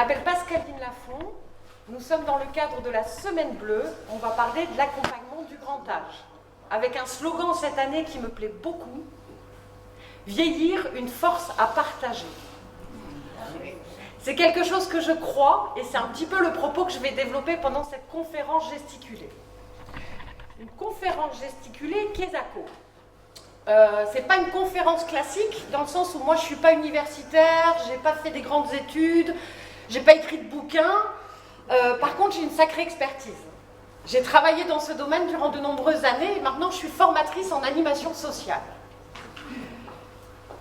m'appelle Pascaline Lafont. Nous sommes dans le cadre de la Semaine Bleue. On va parler de l'accompagnement du grand âge. Avec un slogan cette année qui me plaît beaucoup. Vieillir, une force à partager. C'est quelque chose que je crois et c'est un petit peu le propos que je vais développer pendant cette conférence gesticulée. Une conférence gesticulée Kesako. C'est pas une conférence classique dans le sens où moi je suis pas universitaire, j'ai pas fait des grandes études, j'ai pas écrit de bouquins. Par contre j'ai une sacrée expertise. J'ai travaillé dans ce domaine durant de nombreuses années et maintenant je suis formatrice en animation sociale.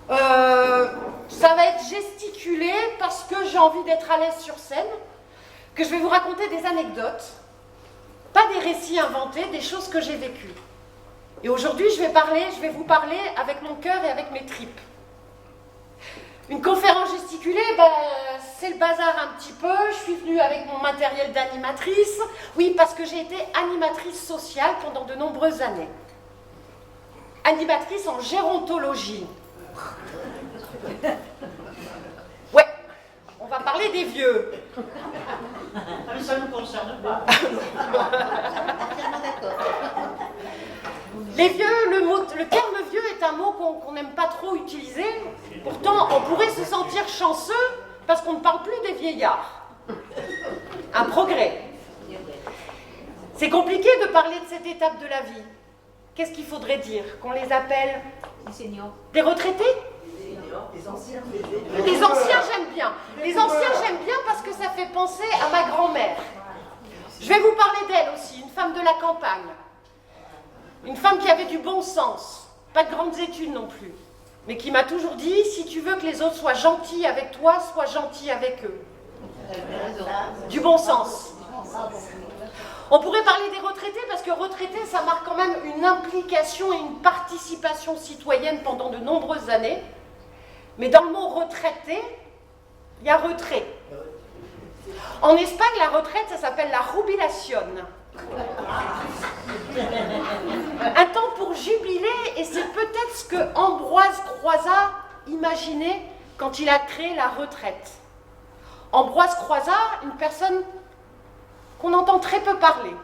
Ça va être gesticulé parce que j'ai envie d'être à l'aise sur scène, que je vais vous raconter des anecdotes, pas des récits inventés, des choses que j'ai vécues. Et aujourd'hui, je vais vous parler avec mon cœur et avec mes tripes. Une conférence gesticulée, c'est le bazar un petit peu. Je suis venue avec mon matériel d'animatrice. Oui, parce que j'ai été animatrice sociale pendant de nombreuses années. Animatrice en gérontologie. Ouais, on va parler des vieux. Ah, mais ça ne nous concerne pas. Les vieux, le terme vieux est un mot qu'on n'aime pas trop utiliser. Pourtant, on pourrait se sentir chanceux parce qu'on ne parle plus des vieillards. Un progrès. C'est compliqué de parler de cette étape de la vie. Qu'est-ce qu'il faudrait dire? Qu'on les appelle des seniors. Des retraités? Les anciens. Les anciens, j'aime bien. Les anciens, j'aime bien parce que ça fait penser à ma grand-mère. Je vais vous parler d'elle aussi, une femme de la campagne. Une femme qui avait du bon sens, pas de grandes études non plus, mais qui m'a toujours dit, si tu veux que les autres soient gentils avec toi, sois gentil avec eux. Du bon sens. On pourrait parler des retraités, parce que retraités, ça marque quand même une implication et une participation citoyenne pendant de nombreuses années. Mais dans le mot retraité, il y a retrait. En Espagne, la retraite, ça s'appelle la jubilación. Un temps pour jubiler, et c'est peut-être ce que Ambroise Croizat imaginait quand il a créé la retraite. Ambroise Croizat, une personne qu'on entend très peu parler.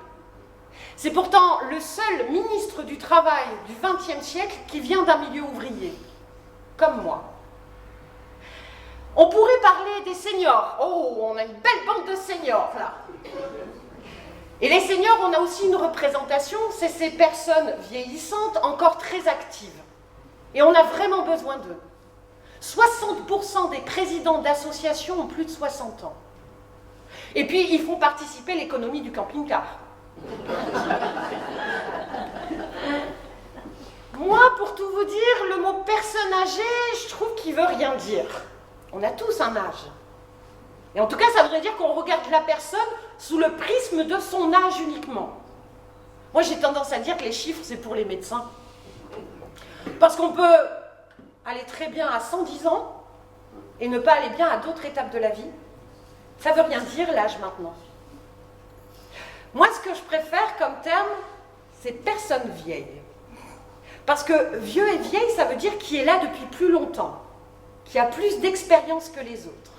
C'est pourtant le seul ministre du Travail du XXe siècle qui vient d'un milieu ouvrier, comme moi. On pourrait parler des seniors. Oh, on a une belle bande de seniors, là. Et les seniors, on a aussi une représentation, c'est ces personnes vieillissantes encore très actives. Et on a vraiment besoin d'eux. 60% des présidents d'associations ont plus de 60 ans. Et puis, ils font participer l'économie du camping-car. Moi, pour tout vous dire, le mot personne âgée, je trouve qu'il veut rien dire. On a tous un âge. Et en tout cas, ça voudrait dire qu'on regarde la personne sous le prisme de son âge uniquement. Moi, j'ai tendance à dire que les chiffres, c'est pour les médecins. Parce qu'on peut aller très bien à 110 ans et ne pas aller bien à d'autres étapes de la vie. Ça ne veut rien dire, l'âge, maintenant. Moi, ce que je préfère comme terme, c'est personne vieille. Parce que vieux et vieille, ça veut dire qui est là depuis plus longtemps, qui a plus d'expérience que les autres.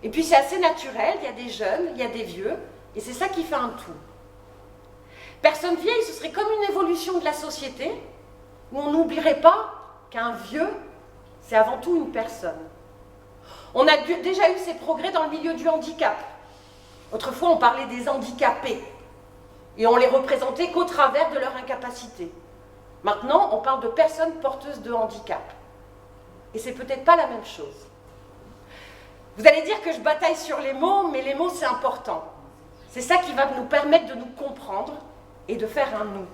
Et puis c'est assez naturel, il y a des jeunes, il y a des vieux, et c'est ça qui fait un tout. Personne vieille, ce serait comme une évolution de la société, où on n'oublierait pas qu'un vieux, c'est avant tout une personne. On a déjà eu ces progrès dans le milieu du handicap. Autrefois, on parlait des handicapés, et on les représentait qu'au travers de leur incapacité. Maintenant, on parle de personnes porteuses de handicap. Et c'est peut-être pas la même chose. Vous allez dire que je bataille sur les mots, mais les mots, c'est important. C'est ça qui va nous permettre de nous comprendre et de faire un nous.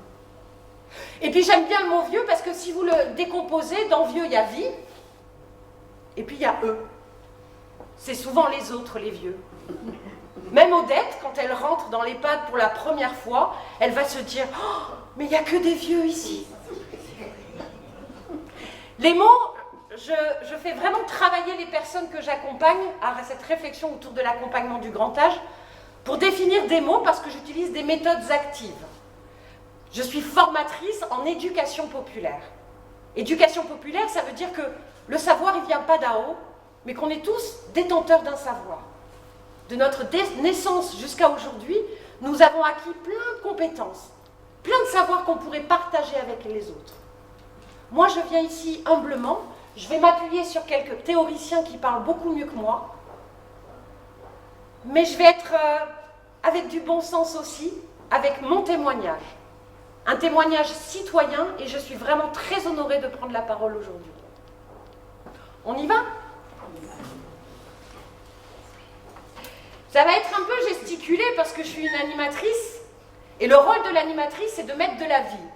Et puis j'aime bien le mot vieux parce que si vous le décomposez, dans vieux, il y a vie, et puis il y a eux. C'est souvent les autres, les vieux. Même Odette, quand elle rentre dans l'EHPAD pour la première fois, elle va se dire « Oh, mais il n'y a que des vieux ici !» Les mots... Je fais vraiment travailler les personnes que j'accompagne à cette réflexion autour de l'accompagnement du grand âge pour définir des mots parce que j'utilise des méthodes actives. Je suis formatrice en éducation populaire. Éducation populaire, ça veut dire que le savoir, il ne vient pas d'en haut, mais qu'on est tous détenteurs d'un savoir. de notre naissance jusqu'à aujourd'hui, nous avons acquis plein de compétences, plein de savoirs qu'on pourrait partager avec les autres. Moi, je viens ici humblement, je vais m'appuyer sur quelques théoriciens qui parlent beaucoup mieux que moi, mais je vais être avec du bon sens aussi, avec mon témoignage. Un témoignage citoyen, et je suis vraiment très honorée de prendre la parole aujourd'hui. On y va ? Ça va être un peu gesticulé parce que je suis une animatrice, et le rôle de l'animatrice, c'est de mettre de la vie.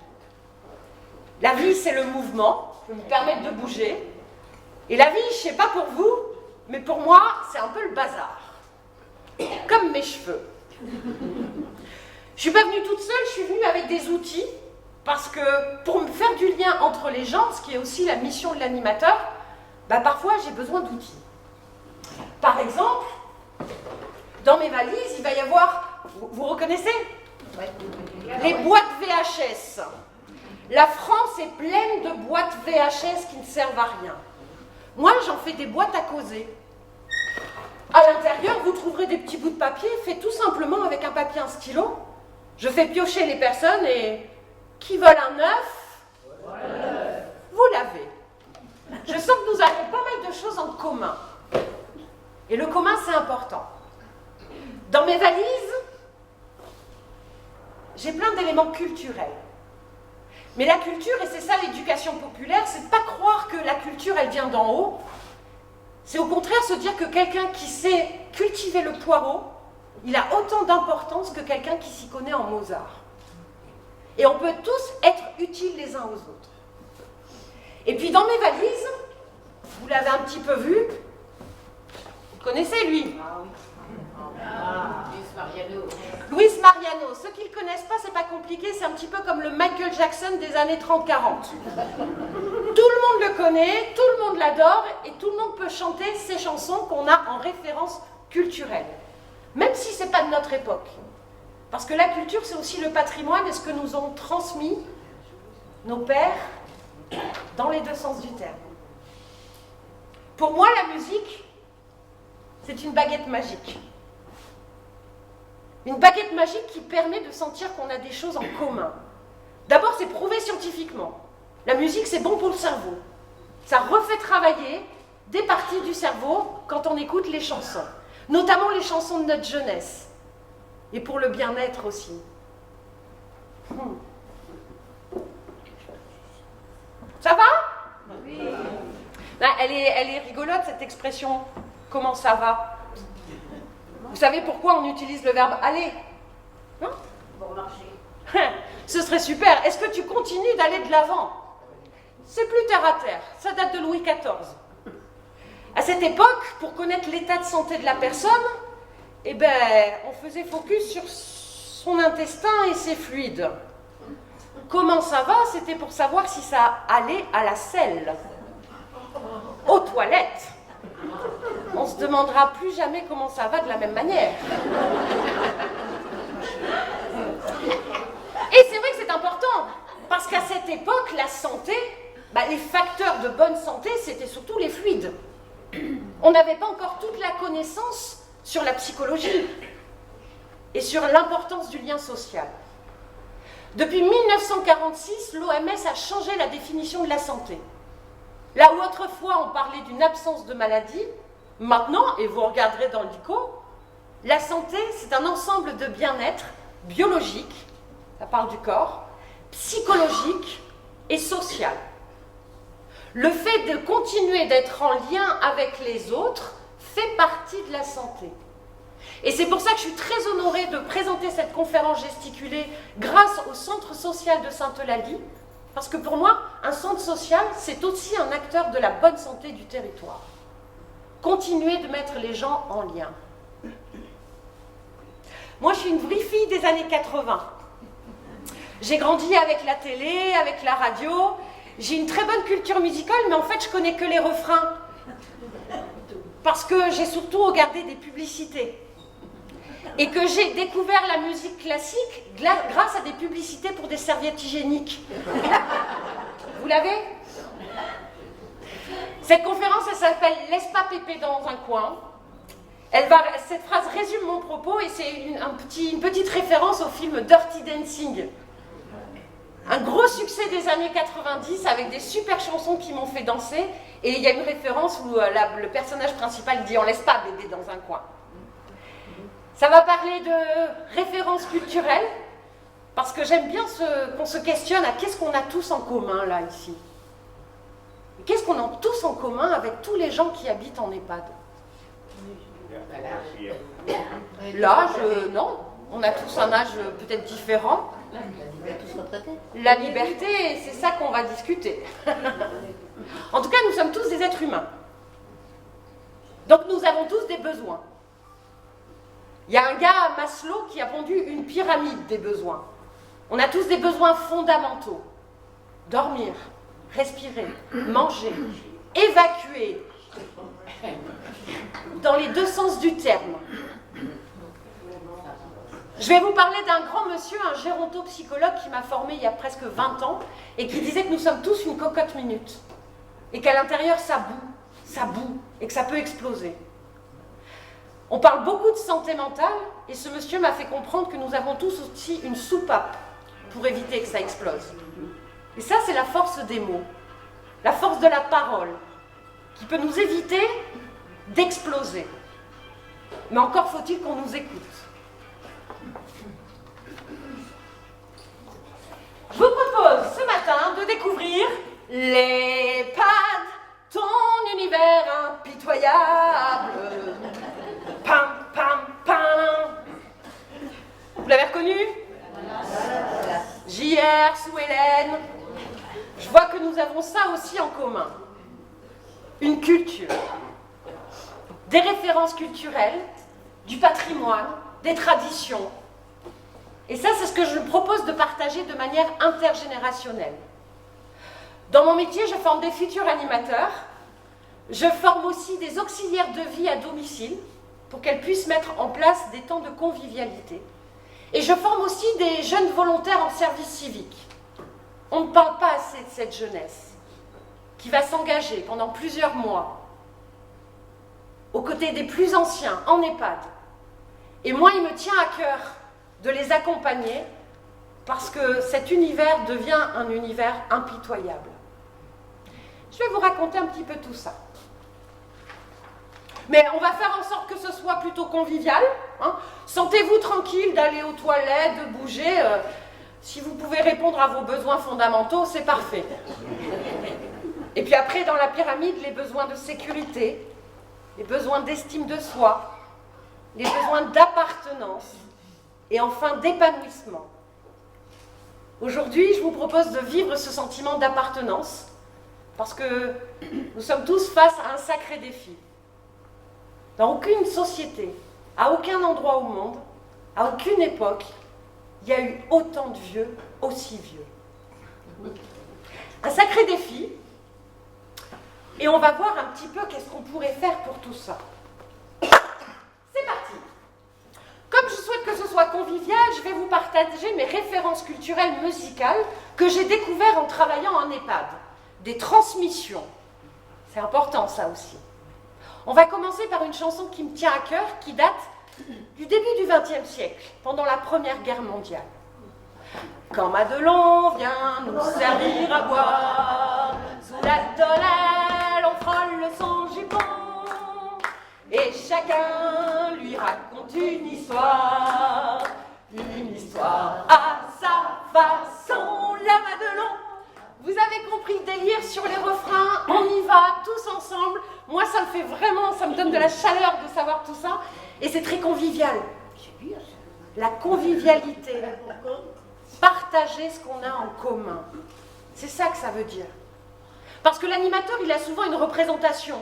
La vie, c'est le mouvement, je me permettre de bouger. Et la vie, je ne sais pas pour vous, mais pour moi, c'est un peu le bazar. Comme mes cheveux. Je ne suis pas venue toute seule, je suis venue avec des outils, parce que pour me faire du lien entre les gens, ce qui est aussi la mission de l'animateur, parfois j'ai besoin d'outils. Par exemple, dans mes valises, il va y avoir, vous reconnaissez ? Les boîtes VHS. La France est pleine de boîtes VHS qui ne servent à rien. Moi, j'en fais des boîtes à causer. À l'intérieur, vous trouverez des petits bouts de papier faits tout simplement avec un papier et un stylo. Je fais piocher les personnes et qui veulent un œuf, vous l'avez. Je sens que nous avons pas mal de choses en commun. Et le commun, c'est important. Dans mes valises, j'ai plein d'éléments culturels. Mais la culture, et c'est ça l'éducation populaire, c'est de ne pas croire que la culture, elle vient d'en haut. C'est au contraire se dire que quelqu'un qui sait cultiver le poireau, il a autant d'importance que quelqu'un qui s'y connaît en Mozart. Et on peut tous être utiles les uns aux autres. Et puis dans mes valises, vous l'avez un petit peu vu, vous connaissez lui ? Luis Mariano. Ceux qui ne le connaissent pas, c'est pas compliqué, c'est un petit peu comme le Michael Jackson des années 30-40. Tout le monde le connaît, tout le monde l'adore, et tout le monde peut chanter ces chansons qu'on a en référence culturelle. Même si ce n'est pas de notre époque. Parce que la culture, c'est aussi le patrimoine et ce que nous ont transmis nos pères dans les deux sens du terme. Pour moi, la musique, c'est une baguette magique. Une baguette magique qui permet de sentir qu'on a des choses en commun. D'abord, c'est prouvé scientifiquement. La musique, c'est bon pour le cerveau. Ça refait travailler des parties du cerveau quand on écoute les chansons. Notamment les chansons de notre jeunesse. Et pour le bien-être aussi. Ça va ? Oui. Elle est rigolote, cette expression. Comment ça va ? Vous savez pourquoi on utilise le verbe aller ? Hein ? Pour marcher. Ce serait super. Est-ce que tu continues d'aller de l'avant ? C'est plus terre à terre. Ça date de Louis XIV. À cette époque, pour connaître l'état de santé de la personne, on faisait focus sur son intestin et ses fluides. Comment ça va ? C'était pour savoir si ça allait à la selle, aux toilettes. On se demandera plus jamais comment ça va de la même manière. Et c'est vrai que c'est important, parce qu'à cette époque, la santé, les facteurs de bonne santé, c'était surtout les fluides. On n'avait pas encore toute la connaissance sur la psychologie et sur l'importance du lien social. Depuis 1946, l'OMS a changé la définition de la santé. Là où autrefois on parlait d'une absence de maladie, maintenant, et vous regarderez dans l'ICO, la santé, c'est un ensemble de bien-être biologique, ça parle du corps, psychologique et social. Le fait de continuer d'être en lien avec les autres fait partie de la santé. Et c'est pour ça que je suis très honorée de présenter cette conférence gesticulée grâce au Centre social de Sainte-Eulalie, parce que pour moi, un centre social, c'est aussi un acteur de la bonne santé du territoire. Continuer de mettre les gens en lien. Moi, je suis une vraie fille des années 80. J'ai grandi avec la télé, avec la radio. J'ai une très bonne culture musicale, mais en fait, je connais que les refrains. Parce que j'ai surtout regardé des publicités. Et que j'ai découvert la musique classique grâce à des publicités pour des serviettes hygiéniques. Vous l'avez ? Cette conférence, elle s'appelle « Laisse pas pépé dans un coin ». Elle va cette phrase résume mon propos et c'est une petite référence au film Dirty Dancing. Un gros succès des années 90 avec des super chansons qui m'ont fait danser. Et il y a une référence où le personnage principal dit « on laisse pas bébé dans un coin ». Ça va parler de références culturelles, parce que j'aime bien qu'on se questionne à qu'est-ce qu'on a tous en commun là, ici. Qu'est-ce qu'on a tous en commun avec tous les gens qui habitent en EHPAD? L'âge, non. On a tous un âge peut-être différent. La liberté, c'est ça qu'on va discuter. En tout cas, nous sommes tous des êtres humains. Donc nous avons tous des besoins. Il y a un gars, Maslow, qui a pondu une pyramide des besoins. On a tous des besoins fondamentaux. Dormir, respirer, manger, évacuer, dans les deux sens du terme. Je vais vous parler d'un grand monsieur, un gérontopsychologue qui m'a formé il y a presque 20 ans et qui disait que nous sommes tous une cocotte minute et qu'à l'intérieur ça boue et que ça peut exploser. On parle beaucoup de santé mentale et ce monsieur m'a fait comprendre que nous avons tous aussi une soupape pour éviter que ça explose. Et ça, c'est la force des mots, la force de la parole qui peut nous éviter d'exploser. Mais encore faut-il qu'on nous écoute. Je vous propose ce matin de découvrir l'EHPAD, ton univers impitoyable. Pam, pam, pam. Vous l'avez reconnu? JR, sous Hélène. Je vois que nous avons ça aussi en commun. Une culture, des références culturelles, du patrimoine, des traditions. Et ça, c'est ce que je propose de partager de manière intergénérationnelle. Dans mon métier, je forme des futurs animateurs. Je forme aussi des auxiliaires de vie à domicile pour qu'elles puissent mettre en place des temps de convivialité. Et je forme aussi des jeunes volontaires en service civique. On ne parle pas assez de cette jeunesse qui va s'engager pendant plusieurs mois aux côtés des plus anciens en EHPAD. Et moi, il me tient à cœur de les accompagner parce que cet univers devient un univers impitoyable. Je vais vous raconter un petit peu tout ça. Mais on va faire en sorte que ce soit plutôt convivial. Hein. Sentez-vous tranquille d'aller aux toilettes, de bouger. Si vous pouvez répondre à vos besoins fondamentaux, c'est parfait. Et puis après, dans la pyramide, les besoins de sécurité, les besoins d'estime de soi, les besoins d'appartenance et enfin d'épanouissement. Aujourd'hui, je vous propose de vivre ce sentiment d'appartenance parce que nous sommes tous face à un sacré défi. Dans aucune société, à aucun endroit au monde, à aucune époque, il y a eu autant de vieux aussi vieux. Un sacré défi, et on va voir un petit peu qu'est-ce qu'on pourrait faire pour tout ça. C'est parti. Comme je souhaite que ce soit convivial, je vais vous partager mes références culturelles musicales que j'ai découvertes en travaillant en EHPAD. Des transmissions. C'est important ça aussi. On va commencer par une chanson qui me tient à cœur, qui date du début du XXe siècle, pendant la Première Guerre mondiale. Quand Madelon vient nous servir à boire, sous la tonnelle on frôle son jupon, et chacun lui raconte une histoire à sa façon, la Madelon. Vous avez compris le délire sur les refrains, on y va, tous ensemble. Moi, ça me fait vraiment, ça me donne de la chaleur de savoir tout ça. Et c'est très convivial. La convivialité. Partager ce qu'on a en commun. C'est ça que ça veut dire. Parce que l'animateur, il a souvent une représentation.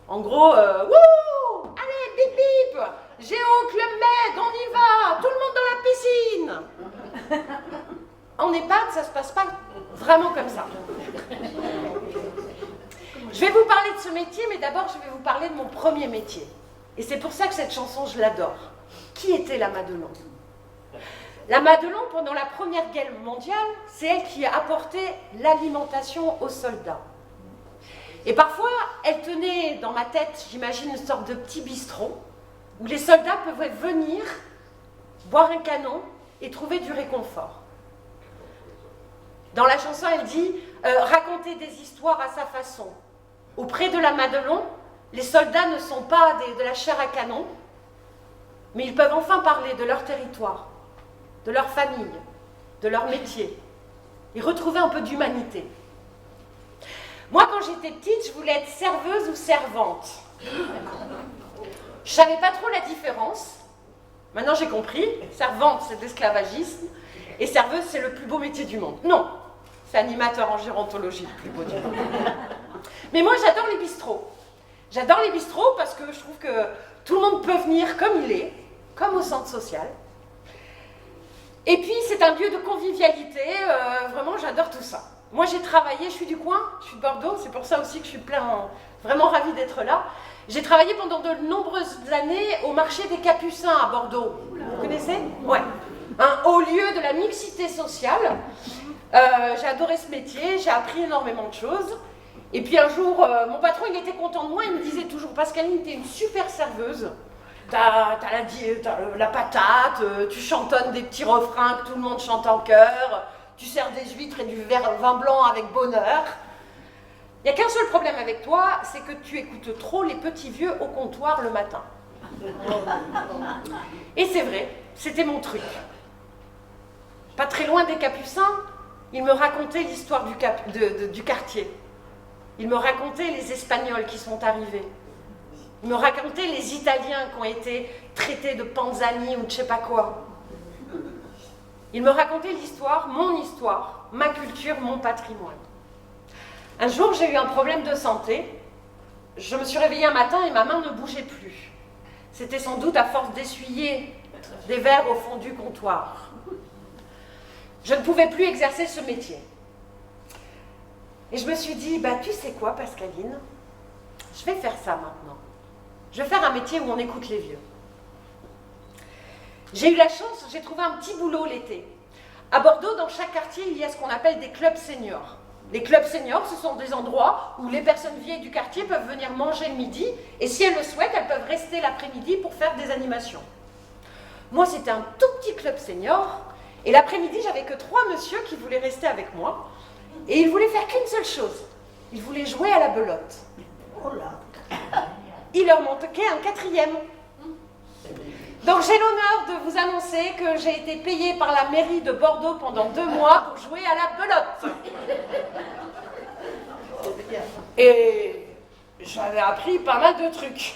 En gros, wouh, allez, bip bip, Géo, Club Med, on y va, tout le monde dans la piscine. En EHPAD, ça ne se passe pas vraiment comme ça. Je vais vous parler de ce métier, mais d'abord, je vais vous parler de mon premier métier. Et c'est pour ça que cette chanson, je l'adore. Qui était la Madelon? La Madelon, pendant la Première Guerre mondiale, c'est elle qui a apporté l'alimentation aux soldats. Et parfois, elle tenait dans ma tête, j'imagine, une sorte de petit bistrot, où les soldats pouvaient venir boire un canon et trouver du réconfort. Dans la chanson, elle dit raconter des histoires à sa façon. Auprès de la Madelon, les soldats ne sont pas de la chair à canon, mais ils peuvent enfin parler de leur territoire, de leur famille, de leur métier, et retrouver un peu d'humanité. Moi, quand j'étais petite, je voulais être serveuse ou servante. Je savais pas trop la différence. Maintenant, j'ai compris. Servante, c'est de l'esclavagisme, et serveuse, c'est le plus beau métier du monde. Non, c'est animateur en gérontologie, le plus beau du monde. Mais moi, j'adore les bistrots. J'adore les bistrots parce que je trouve que tout le monde peut venir comme il est, comme au centre social. Et puis, c'est un lieu de convivialité. Vraiment, j'adore tout ça. Moi, j'ai travaillé, je suis du coin, je suis de Bordeaux, c'est pour ça aussi que je suis vraiment ravie d'être là. J'ai travaillé pendant de nombreuses années au marché des Capucins à Bordeaux. Vous connaissez? Ouais. Un haut lieu de la mixité sociale. J'ai adoré ce métier, j'ai appris énormément de choses. Et puis un jour, mon patron, il était content de moi, il me disait toujours, Pascaline, t'es une super serveuse. T'as la patate, tu chantonnes des petits refrains que tout le monde chante en chœur, tu sers des huîtres et du vin blanc avec bonheur. Il n'y a qu'un seul problème avec toi, c'est que tu écoutes trop les petits vieux au comptoir le matin. Et c'est vrai, c'était mon truc. Pas très loin des Capucins, il me racontait l'histoire du quartier. Il me racontait les Espagnols qui sont arrivés. Il me racontait les Italiens qui ont été traités de panzani ou de je sais pas quoi. Il me racontait l'histoire, ma culture, mon patrimoine. Un jour, j'ai eu un problème de santé. Je me suis réveillée un matin et ma main ne bougeait plus. C'était sans doute à force d'essuyer des verres au fond du comptoir. Je ne pouvais plus exercer ce métier. Et je me suis dit, tu sais quoi, Pascaline, je vais faire ça maintenant. Je vais faire un métier où on écoute les vieux. J'ai eu la chance, j'ai trouvé un petit boulot l'été. À Bordeaux, dans chaque quartier, il y a ce qu'on appelle des clubs seniors. Les clubs seniors, ce sont des endroits où les personnes vieilles du quartier peuvent venir manger le midi, et si elles le souhaitent, elles peuvent rester l'après-midi pour faire des animations. Moi, c'était un tout petit club senior, et l'après-midi, j'avais que 3 messieurs qui voulaient rester avec moi, et ils voulaient faire qu'une seule chose. Ils voulaient jouer à la belote. Oh là. Il leur manquait un 4e. Donc j'ai l'honneur de vous annoncer que j'ai été payée par la mairie de Bordeaux pendant 2 mois pour jouer à la belote. Et j'avais appris pas mal de trucs.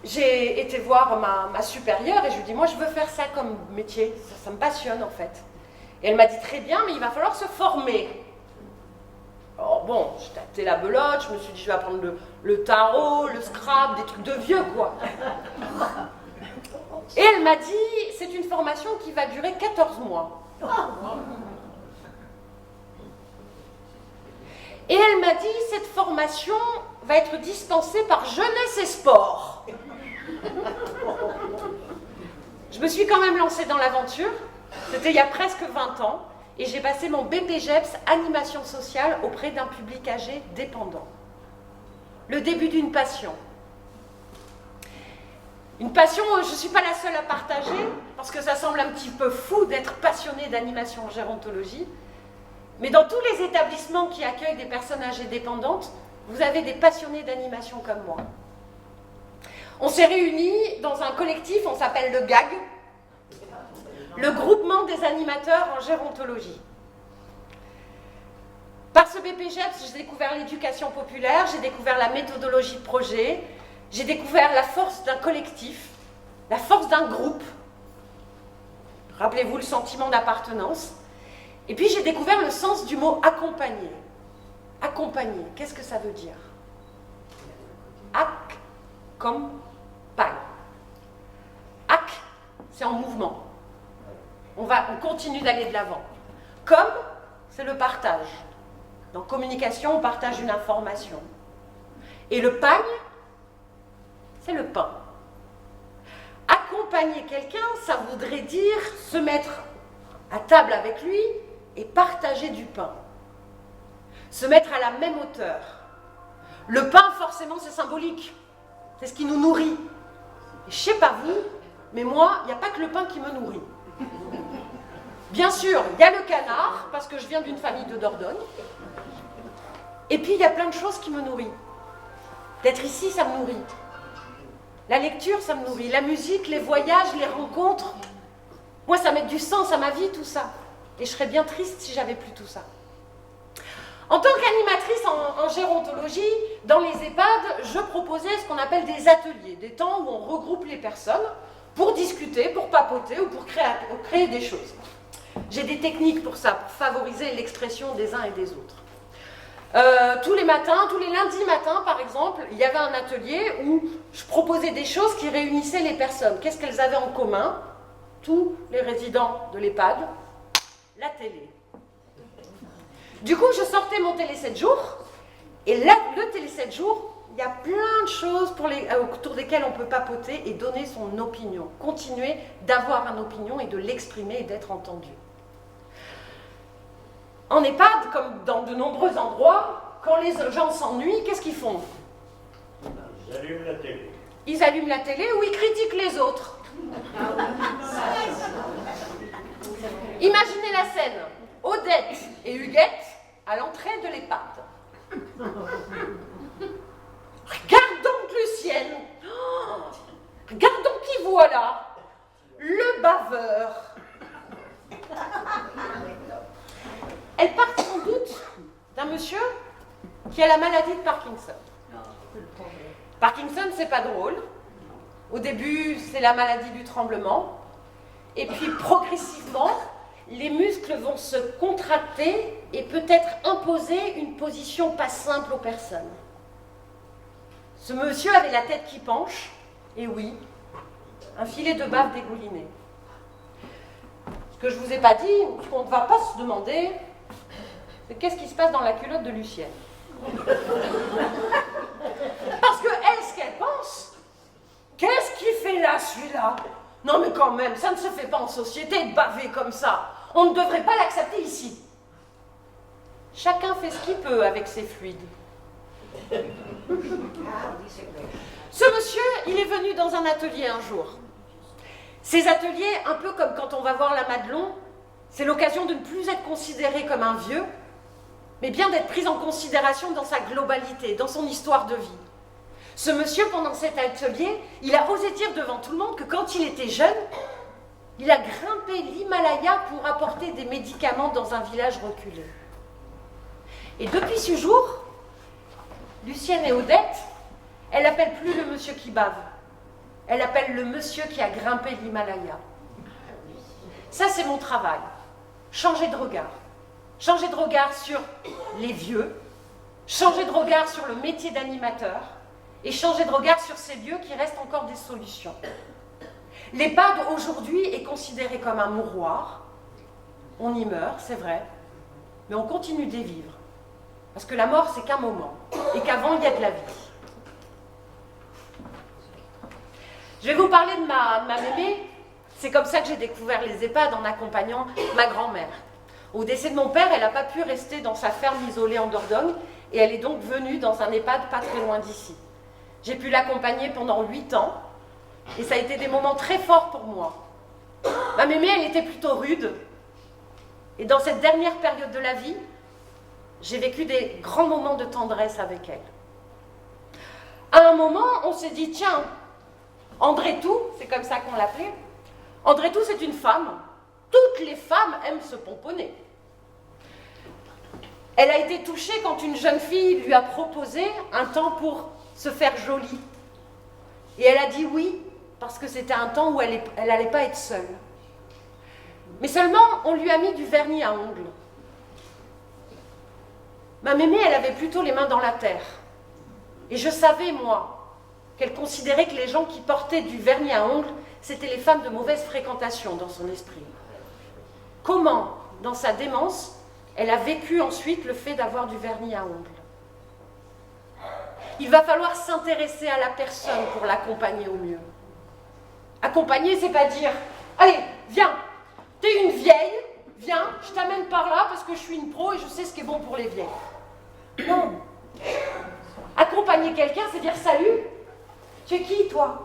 J'ai été voir ma supérieure et je lui ai dit, moi je veux faire ça comme métier, ça me passionne en fait. Et elle m'a dit, très bien, mais il va falloir se former. Alors bon, j'ai tâté la belote, je me suis dit, je vais apprendre le tarot, le scrabble, des trucs de vieux, quoi. Et elle m'a dit, c'est une formation qui va durer 14 mois. Et elle m'a dit, cette formation va être dispensée par Jeunesse et Sport. Je me suis quand même lancée dans l'aventure, c'était il y a presque 20 ans. Et j'ai passé mon BPGEPS animation sociale auprès d'un public âgé dépendant. Le début d'une passion. Une passion, je ne suis pas la seule à partager, parce que ça semble un petit peu fou d'être passionné d'animation en gérontologie. Mais dans tous les établissements qui accueillent des personnes âgées dépendantes, vous avez des passionnés d'animation comme moi. On s'est réunis dans un collectif, on s'appelle le GAG, le groupement des animateurs en gérontologie. Par ce BPGEPS, j'ai découvert l'éducation populaire, j'ai découvert la méthodologie de projet, j'ai découvert la force d'un collectif, la force d'un groupe. Rappelez-vous le sentiment d'appartenance. Et puis j'ai découvert le sens du mot accompagner. Accompagner, qu'est-ce que ça veut dire? Ac, comme pagne. Ac, c'est en mouvement. On continue d'aller de l'avant. Comme, c'est le partage. Dans communication, on partage une information. Et le pagne, c'est le pain. Accompagner quelqu'un, ça voudrait dire se mettre à table avec lui et partager du pain. Se mettre à la même hauteur. Le pain, forcément, c'est symbolique. C'est ce qui nous nourrit. Et je sais pas vous, mais moi, il n'y a pas que le pain qui me nourrit. Bien sûr, il y a le canard, parce que je viens d'une famille de Dordogne. Et puis, il y a plein de choses qui me nourrissent. D'être ici, ça me nourrit. La lecture, ça me nourrit. La musique, les voyages, les rencontres. Moi, ça met du sens à ma vie, tout ça. Et je serais bien triste si j'avais plus tout ça. En tant qu'animatrice en gérontologie, dans les EHPAD, je proposais ce qu'on appelle des ateliers, des temps où on regroupe les personnes pour discuter, pour papoter ou pour créer des choses. J'ai des techniques pour ça, pour favoriser l'expression des uns et des autres. Tous les matins, tous les lundis matins, par exemple, il y avait un atelier où je proposais des choses qui réunissaient les personnes. Qu'est-ce qu'elles avaient en commun? Tous les résidents de l'EHPAD, la télé. Du coup, je sortais mon télé 7 jours, et là, le télé 7 jours, il y a plein de choses autour desquelles on peut papoter et donner son opinion. Continuer d'avoir une opinion et de l'exprimer et d'être entendu. En EHPAD, comme dans de nombreux endroits, quand les gens s'ennuient, qu'est-ce qu'ils font? Ils allument la télé. Ils allument la télé ou ils critiquent les autres. Imaginez la scène. Odette et Huguette à l'entrée de l'EHPAD. Regarde donc Lucienne. Oh, regarde donc qui voilà. Le baveur. Elle part sans doute d'un monsieur qui a la maladie de Parkinson. Parkinson, c'est pas drôle. Au début, c'est la maladie du tremblement. Et puis, progressivement, les muscles vont se contracter et peut-être imposer une position pas simple aux personnes. Ce monsieur avait la tête qui penche, et oui, un filet de bave dégouliné. Ce que je ne vous ai pas dit, ce qu'on ne va pas se demander, c'est qu'est-ce qui se passe dans la culotte de Lucienne. Parce que elle, ce qu'elle pense, qu'est-ce qu'il fait là, celui-là? Non mais quand même, ça ne se fait pas en société de baver comme ça. On ne devrait pas l'accepter ici. Chacun fait ce qu'il peut avec ses fluides. Ce monsieur, il est venu dans un atelier un jour. Ces ateliers, un peu comme quand on va voir la Madelon, c'est l'occasion de ne plus être considéré comme un vieux, mais bien d'être pris en considération dans sa globalité, dans son histoire de vie. Ce monsieur, pendant cet atelier, il a osé dire devant tout le monde que quand il était jeune, il a grimpé l'Himalaya pour apporter des médicaments dans un village reculé. Et depuis ce jour, Lucienne et Odette, elle n'appelle plus le monsieur qui bave. Elle appelle le monsieur qui a grimpé l'Himalaya. Ça, c'est mon travail. Changer de regard. Changer de regard sur les vieux, changer de regard sur le métier d'animateur et changer de regard sur ces lieux qui restent encore des solutions. L'EHPAD, aujourd'hui, est considéré comme un mouroir. On y meurt, c'est vrai, mais on continue d'y vivre. Parce que la mort, c'est qu'un moment, et qu'avant, il y a de la vie. Je vais vous parler de ma mémé. C'est comme ça que j'ai découvert les EHPAD en accompagnant ma grand-mère. Au décès de mon père, elle n'a pas pu rester dans sa ferme isolée en Dordogne, et elle est donc venue dans un EHPAD pas très loin d'ici. J'ai pu l'accompagner pendant 8 ans, et ça a été des moments très forts pour moi. Ma mémé, elle était plutôt rude, et dans cette dernière période de la vie, j'ai vécu des grands moments de tendresse avec elle. À un moment, on s'est dit, tiens, Andrétou, c'est comme ça qu'on l'appelait, Andrétou, c'est une femme. Toutes les femmes aiment se pomponner. Elle a été touchée quand une jeune fille lui a proposé un temps pour se faire jolie. Et elle a dit oui, parce que c'était un temps où elle n'allait pas être seule. Mais seulement, on lui a mis du vernis à ongles. Ma mémé, elle avait plutôt les mains dans la terre. Et je savais, moi, qu'elle considérait que les gens qui portaient du vernis à ongles, c'était les femmes de mauvaise fréquentation dans son esprit. Comment, dans sa démence, elle a vécu ensuite le fait d'avoir du vernis à ongles. Il va falloir s'intéresser à la personne pour l'accompagner au mieux. Accompagner, c'est pas dire « Allez, viens, t'es une vieille, viens, je t'amène par là parce que je suis une pro et je sais ce qui est bon pour les vieilles. » Non. Accompagner quelqu'un, c'est dire « Salut, tu es qui, toi ?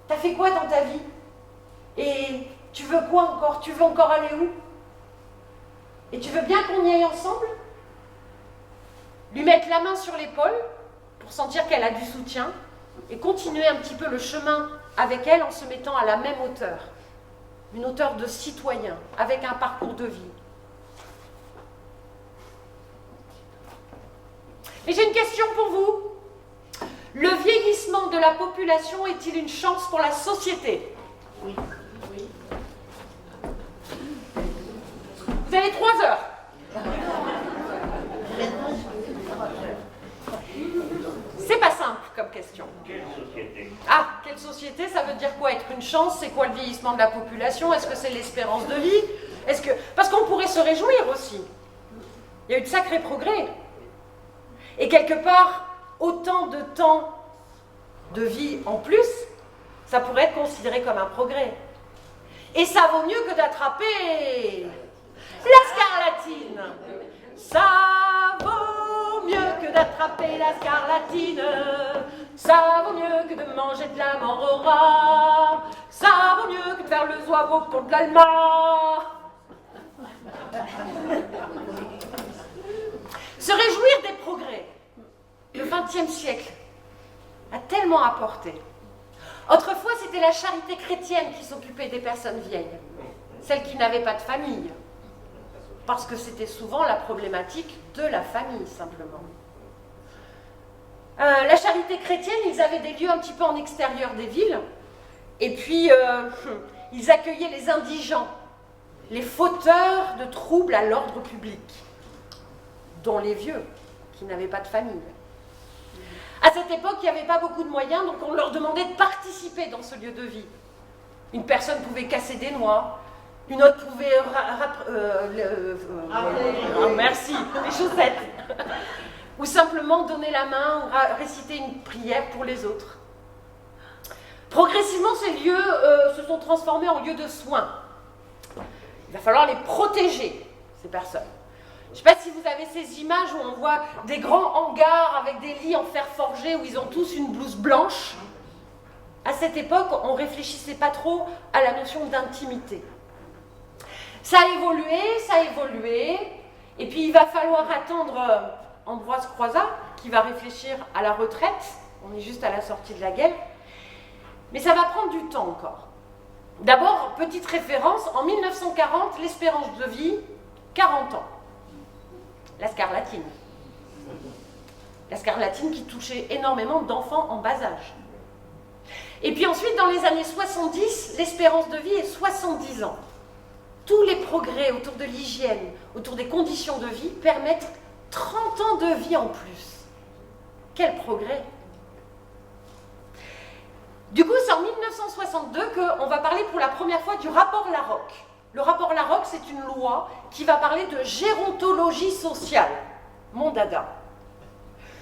T'as fait quoi dans ta vie? Et tu veux quoi encore? Tu veux encore aller où? Et tu veux bien qu'on y aille ensemble? Lui mettre la main sur l'épaule pour sentir qu'elle a du soutien et continuer un petit peu le chemin avec elle en se mettant à la même hauteur. Une hauteur de citoyen, avec un parcours de vie. Mais j'ai une question pour vous. Le vieillissement de la population est-il une chance pour la société? Oui. Oui. Vous avez 3 heures. C'est pas simple comme question. Quelle société? Ah, quelle société? Ça veut dire quoi être une chance? C'est quoi le vieillissement de la population? Est-ce que c'est l'espérance de vie? Parce qu'on pourrait se réjouir aussi. Il y a eu de sacrés progrès. Et quelque part, autant de temps de vie en plus, ça pourrait être considéré comme un progrès. Et ça vaut mieux que d'attraper la scarlatine. Ça vaut mieux que d'attraper la scarlatine. Ça vaut mieux que de manger de la morora. Ça vaut mieux que de faire le zouave pour de l'alma. Se réjouir des progrès. Le XXe siècle a tellement apporté. Autrefois, c'était la charité chrétienne qui s'occupait des personnes vieilles, celles qui n'avaient pas de famille, parce que c'était souvent la problématique de la famille, simplement. La charité chrétienne, ils avaient des lieux un petit peu en extérieur des villes, et puis ils accueillaient les indigents, les fauteurs de troubles à l'ordre public, dont les vieux, qui n'avaient pas de famille. À cette époque, il n'y avait pas beaucoup de moyens, donc on leur demandait de participer dans ce lieu de vie. Une personne pouvait casser des noix, une autre pouvait merci, les chaussettes. Ou simplement donner la main ou réciter une prière pour les autres. Progressivement, ces lieux se sont transformés en lieux de soins. Il va falloir les protéger, ces personnes. Je ne sais pas si vous avez ces images où on voit des grands hangars avec des lits en fer forgé où ils ont tous une blouse blanche. À cette époque, on ne réfléchissait pas trop à la notion d'intimité. Ça a évolué, et puis il va falloir attendre Ambroise Croizat, qui va réfléchir à la retraite. On est juste à la sortie de la guerre. Mais ça va prendre du temps encore. D'abord, petite référence, en 1940, l'espérance de vie, 40 ans. La scarlatine. La scarlatine qui touchait énormément d'enfants en bas âge. Et puis ensuite, dans les années 70, l'espérance de vie est 70 ans. Tous les progrès autour de l'hygiène, autour des conditions de vie, permettent 30 ans de vie en plus. Quel progrès! Du coup, c'est en 1962 qu'on va parler pour la première fois du rapport Laroque. Le rapport Laroque, c'est une loi qui va parler de gérontologie sociale, mon dada.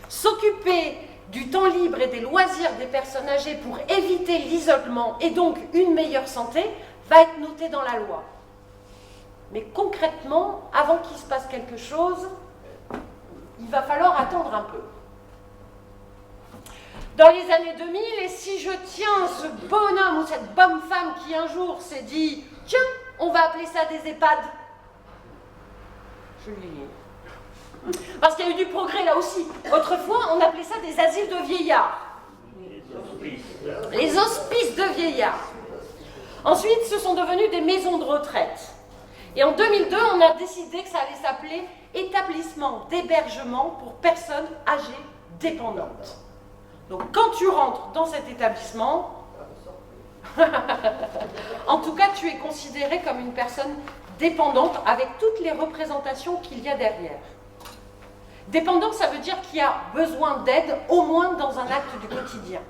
S'occuper du temps libre et des loisirs des personnes âgées pour éviter l'isolement et donc une meilleure santé va être noté dans la loi. Mais concrètement, avant qu'il se passe quelque chose, il va falloir attendre un peu. Dans les années 2000, et si je tiens ce bonhomme ou cette bonne femme qui un jour s'est dit « Tiens, on va appeler ça des EHPAD », je l'ai lié. Parce qu'il y a eu du progrès là aussi. Autrefois, on appelait ça des asiles de vieillards. Les hospices de vieillards. Ensuite, ce sont devenus des maisons de retraite. Et en 2002, on a décidé que ça allait s'appeler établissement d'hébergement pour personnes âgées dépendantes. Donc quand tu rentres dans cet établissement, en tout cas, tu es considéré comme une personne dépendante avec toutes les représentations qu'il y a derrière. Dépendant, ça veut dire qu'il y a besoin d'aide, au moins dans un acte du quotidien.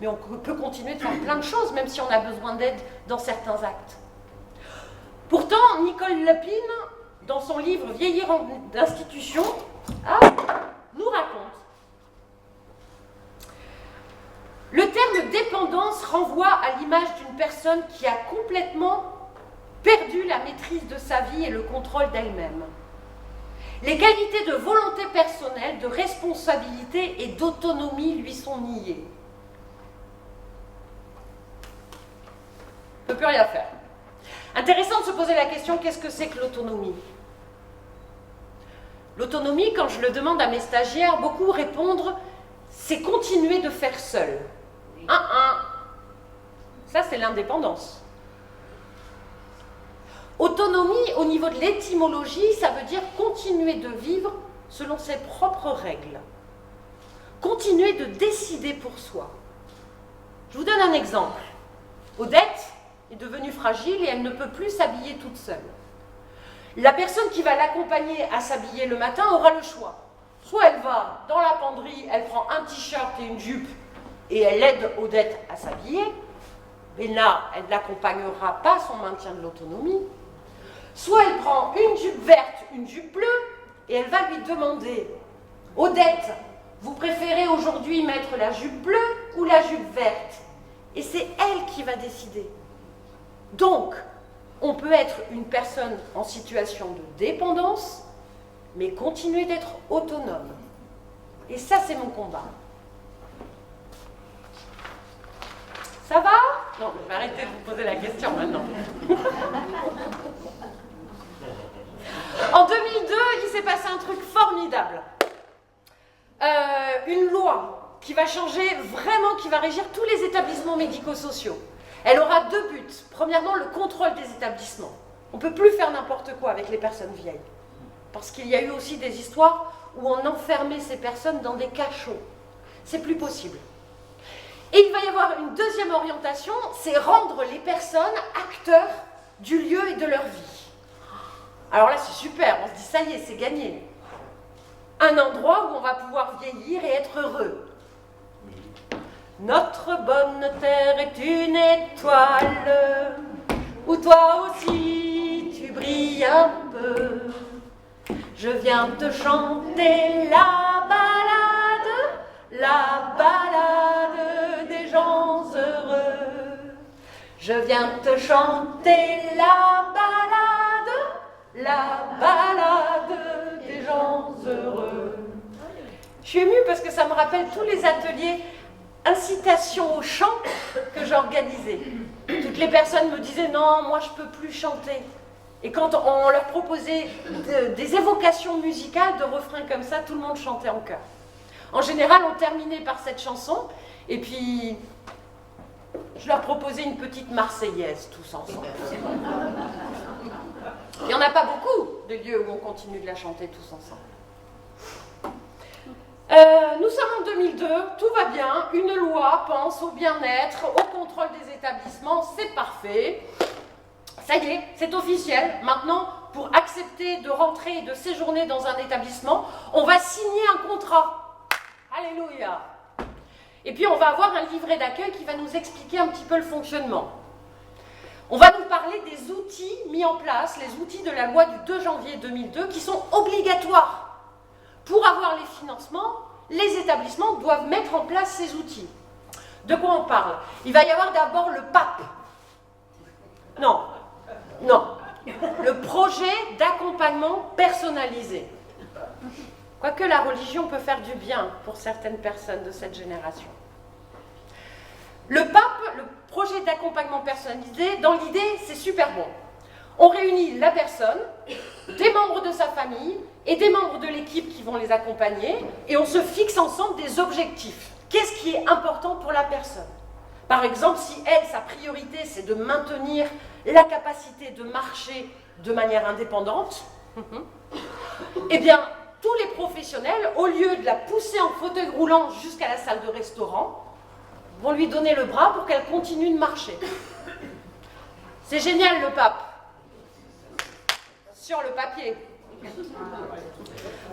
Mais on peut continuer de faire plein de choses, même si on a besoin d'aide dans certains actes. Pourtant, Nicole Lepine, dans son livre « Vieillir d'institution », nous raconte. Le terme dépendance renvoie à l'image d'une personne qui a complètement perdu la maîtrise de sa vie et le contrôle d'elle-même. Les qualités de volonté personnelle, de responsabilité et d'autonomie lui sont niées. plus rien faire. Intéressant de se poser la question, qu'est-ce que c'est que l'autonomie? L'autonomie, quand je le demande à mes stagiaires, beaucoup répondent, c'est continuer de faire seul. Ça, c'est l'indépendance. Autonomie, au niveau de l'étymologie, ça veut dire continuer de vivre selon ses propres règles. Continuer de décider pour soi. Je vous donne un exemple. Odette est devenue fragile et elle ne peut plus s'habiller toute seule. La personne qui va l'accompagner à s'habiller le matin aura le choix. Soit elle va dans la penderie, elle prend un t-shirt et une jupe et elle aide Odette à s'habiller, mais là, elle ne l'accompagnera pas à son maintien de l'autonomie. Soit elle prend une jupe verte, une jupe bleue, et elle va lui demander « Odette, vous préférez aujourd'hui mettre la jupe bleue ou la jupe verte ?» Et c'est elle qui va décider. Donc, on peut être une personne en situation de dépendance, mais continuer d'être autonome. Et ça, c'est mon combat. Ça va? Non, je vais arrêter de vous poser la question maintenant. En 2002, il s'est passé un truc formidable. Une loi qui va changer vraiment, qui va régir tous les établissements médico-sociaux. Elle aura deux buts. Premièrement, le contrôle des établissements. On ne peut plus faire n'importe quoi avec les personnes vieilles. Parce qu'il y a eu aussi des histoires où on enfermait ces personnes dans des cachots. C'est plus possible. Et il va y avoir une deuxième orientation, c'est rendre les personnes acteurs du lieu et de leur vie. Alors là, c'est super, on se dit, ça y est, c'est gagné. Un endroit où on va pouvoir vieillir et être heureux. Notre bonne terre est une étoile, où toi aussi tu brilles un peu. Je viens te chanter la balade des gens heureux. Je viens te chanter la balade des gens heureux. Je suis émue parce que ça me rappelle tous les ateliers incitation au chant que j'organisais. Toutes les personnes me disaient non, moi je peux plus chanter. Et quand on leur proposait des évocations musicales, de refrains comme ça, tout le monde chantait en chœur. En général, on terminait par cette chanson, et puis je leur proposais une petite marseillaise tous ensemble. Il n'y en a pas beaucoup de lieux où on continue de la chanter tous ensemble. Nous sommes en 2002, tout va bien, une loi pense au bien-être, au contrôle des établissements, c'est parfait. Ça y est, c'est officiel. Maintenant, pour accepter de rentrer et de séjourner dans un établissement, on va signer un contrat. Alléluia. Et puis on va avoir un livret d'accueil qui va nous expliquer un petit peu le fonctionnement. On va nous parler des outils mis en place, les outils de la loi du 2 janvier 2002 qui sont obligatoires. Pour avoir les financements, les établissements doivent mettre en place ces outils. De quoi on parle? Il va y avoir d'abord le PAP. Non. Le projet d'accompagnement personnalisé. Quoique la religion peut faire du bien pour certaines personnes de cette génération. Le PAP, le projet d'accompagnement personnalisé, dans l'idée, c'est super bon. On réunit la personne, des membres de sa famille et des membres de l'équipe qui vont les accompagner et on se fixe ensemble des objectifs. Qu'est-ce qui est important pour la personne? Par exemple, si elle, sa priorité, c'est de maintenir la capacité de marcher de manière indépendante, eh bien, tous les professionnels, au lieu de la pousser en fauteuil roulant jusqu'à la salle de restaurant, vont lui donner le bras pour qu'elle continue de marcher. C'est génial le pape. Sur le papier.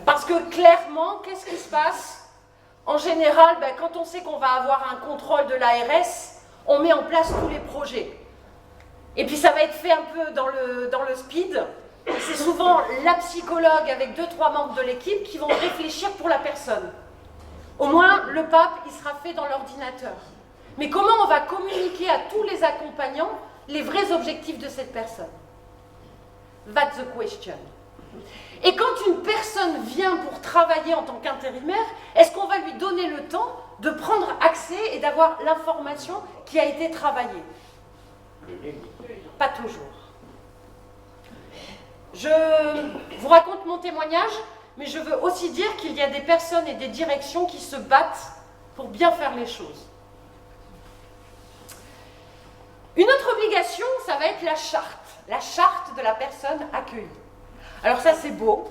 Parce que clairement, qu'est-ce qui se passe? En général, quand on sait qu'on va avoir un contrôle de l'ARS, on met en place tous les projets. Et puis ça va être fait un peu dans le speed. C'est souvent la psychologue avec 2-3 membres de l'équipe qui vont réfléchir pour la personne. Au moins, le PAP, il sera fait dans l'ordinateur. Mais comment on va communiquer à tous les accompagnants les vrais objectifs de cette personne? That's the question. Et quand une personne vient pour travailler en tant qu'intérimaire, est-ce qu'on va lui donner le temps de prendre accès et d'avoir l'information qui a été travaillée? Pas toujours. Je vous raconte mon témoignage, mais je veux aussi dire qu'il y a des personnes et des directions qui se battent pour bien faire les choses. Une autre obligation, ça va être la charte de la personne accueillie. Alors ça, c'est beau.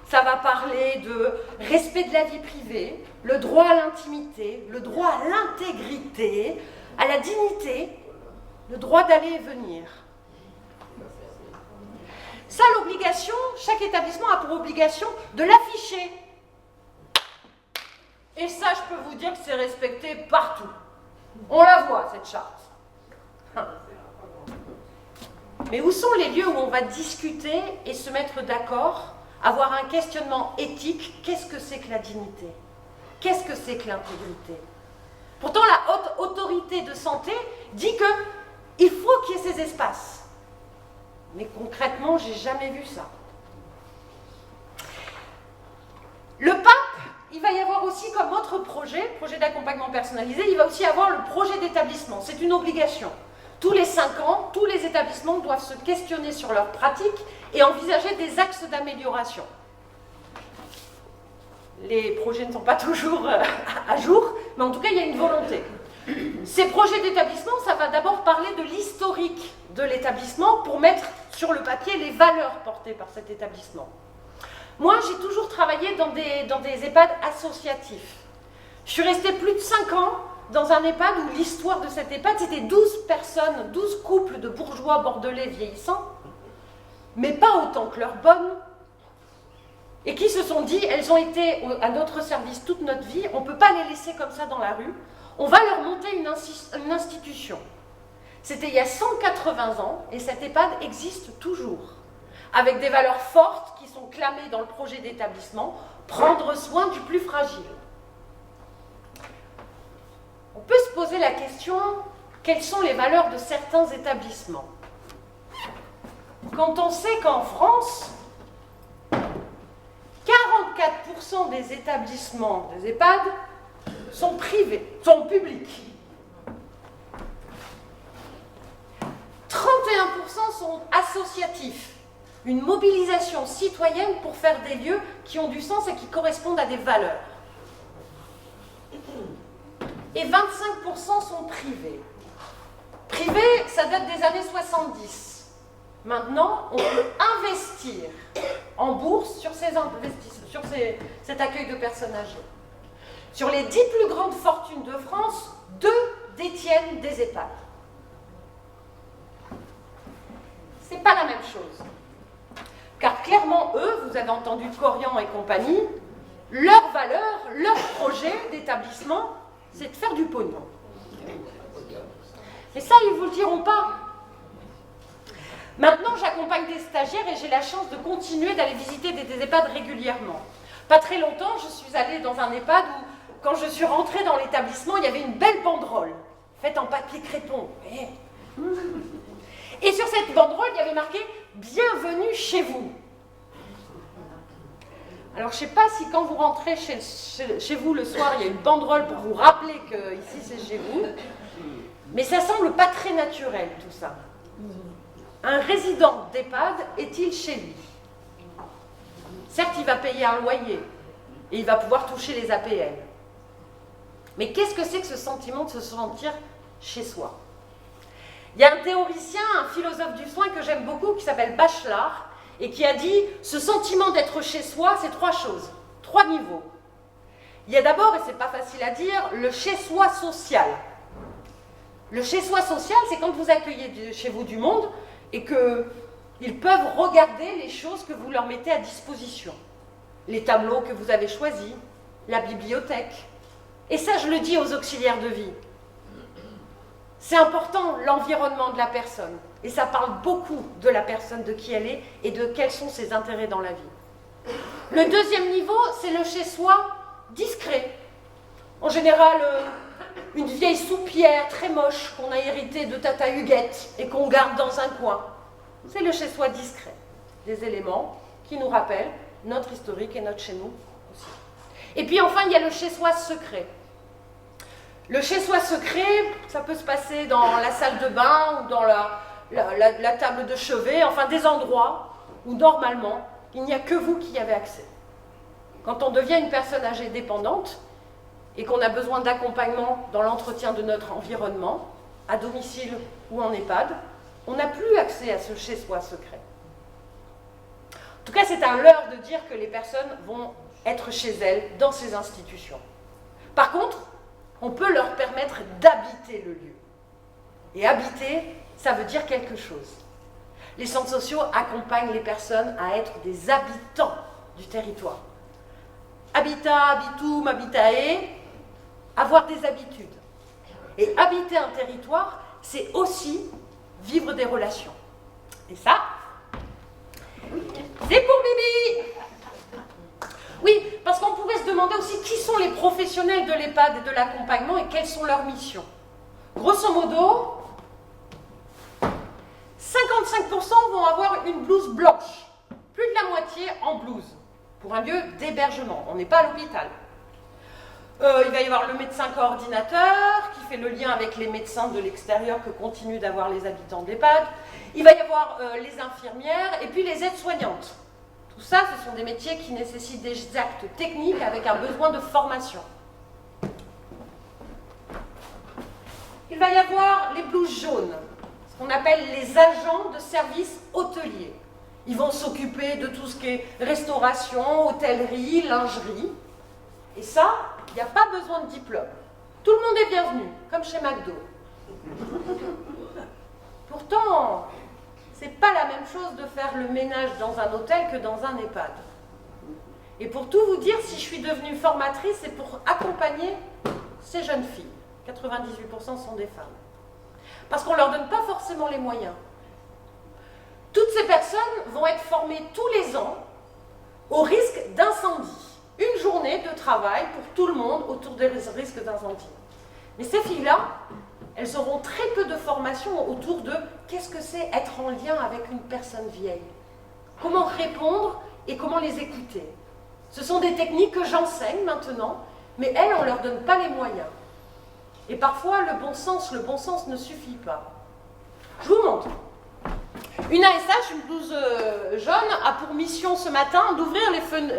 Ça va parler de respect de la vie privée, le droit à l'intimité, le droit à l'intégrité, à la dignité, le droit d'aller et venir. Ça, l'obligation, chaque établissement a pour obligation de l'afficher. Et ça, je peux vous dire que c'est respecté partout. On la voit, cette charte. Mais où sont les lieux où on va discuter et se mettre d'accord, avoir un questionnement éthique? Qu'est-ce que c'est que la dignité? Qu'est-ce que c'est que l'intégrité? Pourtant, la haute autorité de santé dit qu'il faut qu'il y ait ces espaces. Mais concrètement, j'ai jamais vu ça. Le pape, il va y avoir aussi comme autre projet d'accompagnement personnalisé, il va aussi avoir le projet d'établissement. C'est une obligation. Tous les 5 ans, tous les établissements doivent se questionner sur leurs pratiques et envisager des axes d'amélioration. Les projets ne sont pas toujours à jour, mais en tout cas, il y a une volonté. Ces projets d'établissement, ça va d'abord parler de l'historique de l'établissement pour mettre sur le papier les valeurs portées par cet établissement. Moi, j'ai toujours travaillé dans des EHPAD associatifs. Je suis restée plus de 5 ans dans un EHPAD où l'histoire de cet EHPAD, c'était 12 personnes, 12 couples de bourgeois bordelais vieillissants, mais pas autant que leurs bonnes, et qui se sont dit, elles ont été à notre service toute notre vie, on ne peut pas les laisser comme ça dans la rue, on va leur monter une institution. C'était il y a 180 ans, et cet EHPAD existe toujours, avec des valeurs fortes qui sont clamées dans le projet d'établissement, prendre soin du plus fragile. On peut se poser la question, quelles sont les valeurs de certains établissements? Quand on sait qu'en France, 44% des établissements des EHPAD sont privés, sont publics. 31% sont associatifs. Une mobilisation citoyenne pour faire des lieux qui ont du sens et qui correspondent à des valeurs. Et 25% sont privés. Privés, ça date des années 70. Maintenant, on peut investir en bourse sur cet accueil de personnes âgées. Sur les 10 plus grandes fortunes de France, 2 détiennent des EHPAD. C'est pas la même chose. Car clairement, eux, vous avez entendu Corian et compagnie, leur valeur, leur projet d'établissement, c'est de faire du pognon. Mais ça, ils ne vous le diront pas. Maintenant, j'accompagne des stagiaires et j'ai la chance de continuer d'aller visiter des EHPAD régulièrement. Pas très longtemps, je suis allée dans un EHPAD où, quand je suis rentrée dans l'établissement, il y avait une belle banderole, faite en papier crépon. Et sur cette banderole, il y avait marqué « Bienvenue chez vous ». Alors, je ne sais pas si quand vous rentrez chez vous le soir, il y a une banderole pour vous rappeler que ici c'est chez vous, mais ça semble pas très naturel tout ça. Un résident d'EHPAD est-il chez lui? Certes, il va payer un loyer et il va pouvoir toucher les APL. Mais qu'est-ce que c'est que ce sentiment de se sentir chez soi? Il y a un théoricien, un philosophe du soin que j'aime beaucoup qui s'appelle Bachelard, et qui a dit, ce sentiment d'être chez soi, c'est 3 choses, 3 niveaux. Il y a d'abord, et c'est pas facile à dire, le chez-soi social. Le chez-soi social, c'est quand vous accueillez chez vous du monde et qu'ils peuvent regarder les choses que vous leur mettez à disposition. Les tableaux que vous avez choisis, la bibliothèque. Et ça, je le dis aux auxiliaires de vie. C'est important, l'environnement de la personne. Et ça parle beaucoup de la personne, de qui elle est et de quels sont ses intérêts dans la vie. Le deuxième niveau, c'est le chez-soi discret. En général, une vieille soupière très moche qu'on a héritée de Tata Huguette et qu'on garde dans un coin. C'est le chez-soi discret. Des éléments qui nous rappellent notre historique et notre chez nous aussi. Et puis enfin, il y a le chez-soi secret. Le chez-soi secret, ça peut se passer dans la salle de bain ou dans la table de chevet, enfin des endroits où normalement il n'y a que vous qui y avez accès. Quand on devient une personne âgée dépendante et qu'on a besoin d'accompagnement dans l'entretien de notre environnement, à domicile ou en EHPAD, on n'a plus accès à ce chez-soi secret. En tout cas, c'est un leurre de dire que les personnes vont être chez elles dans ces institutions. Par contre, on peut leur permettre d'habiter le lieu. Et habiter, ça veut dire quelque chose. Les centres sociaux accompagnent les personnes à être des habitants du territoire. Habitat, habitum, habitae, avoir des habitudes. Et habiter un territoire, c'est aussi vivre des relations. Et ça, c'est pour Bibi. Oui, parce qu'on pourrait se demander aussi qui sont les professionnels de l'EHPAD et de l'accompagnement et quelles sont leurs missions. Grosso modo, 55% vont avoir une blouse blanche, plus de la moitié en blouse, pour un lieu d'hébergement. On n'est pas à l'hôpital. Il va y avoir le médecin coordinateur qui fait le lien avec les médecins de l'extérieur que continuent d'avoir les habitants d'EHPAD. Il va y avoir les infirmières et puis les aides-soignantes. Tout ça, ce sont des métiers qui nécessitent des actes techniques avec un besoin de formation. Il va y avoir les blouses jaunes, ce qu'on appelle les agents de service hôtelier. Ils vont s'occuper de tout ce qui est restauration, hôtellerie, lingerie. Et ça, il n'y a pas besoin de diplôme. Tout le monde est bienvenu, comme chez McDo. Pourtant, c'est pas la même chose de faire le ménage dans un hôtel que dans un EHPAD. Et pour tout vous dire, si je suis devenue formatrice, c'est pour accompagner ces jeunes filles. 98% sont des femmes. Parce qu'on ne leur donne pas forcément les moyens. Toutes ces personnes vont être formées tous les ans au risque d'incendie. Une journée de travail pour tout le monde autour des risques d'incendie. Mais ces filles-là, elles auront très peu de formation autour de qu'est-ce que c'est être en lien avec une personne vieille. Comment répondre et comment les écouter. Ce sont des techniques que j'enseigne maintenant, mais elles, on ne leur donne pas les moyens. Et parfois, le bon sens ne suffit pas. Je vous montre. Une ASH, une blouse jaune, a pour mission ce matin d'ouvrir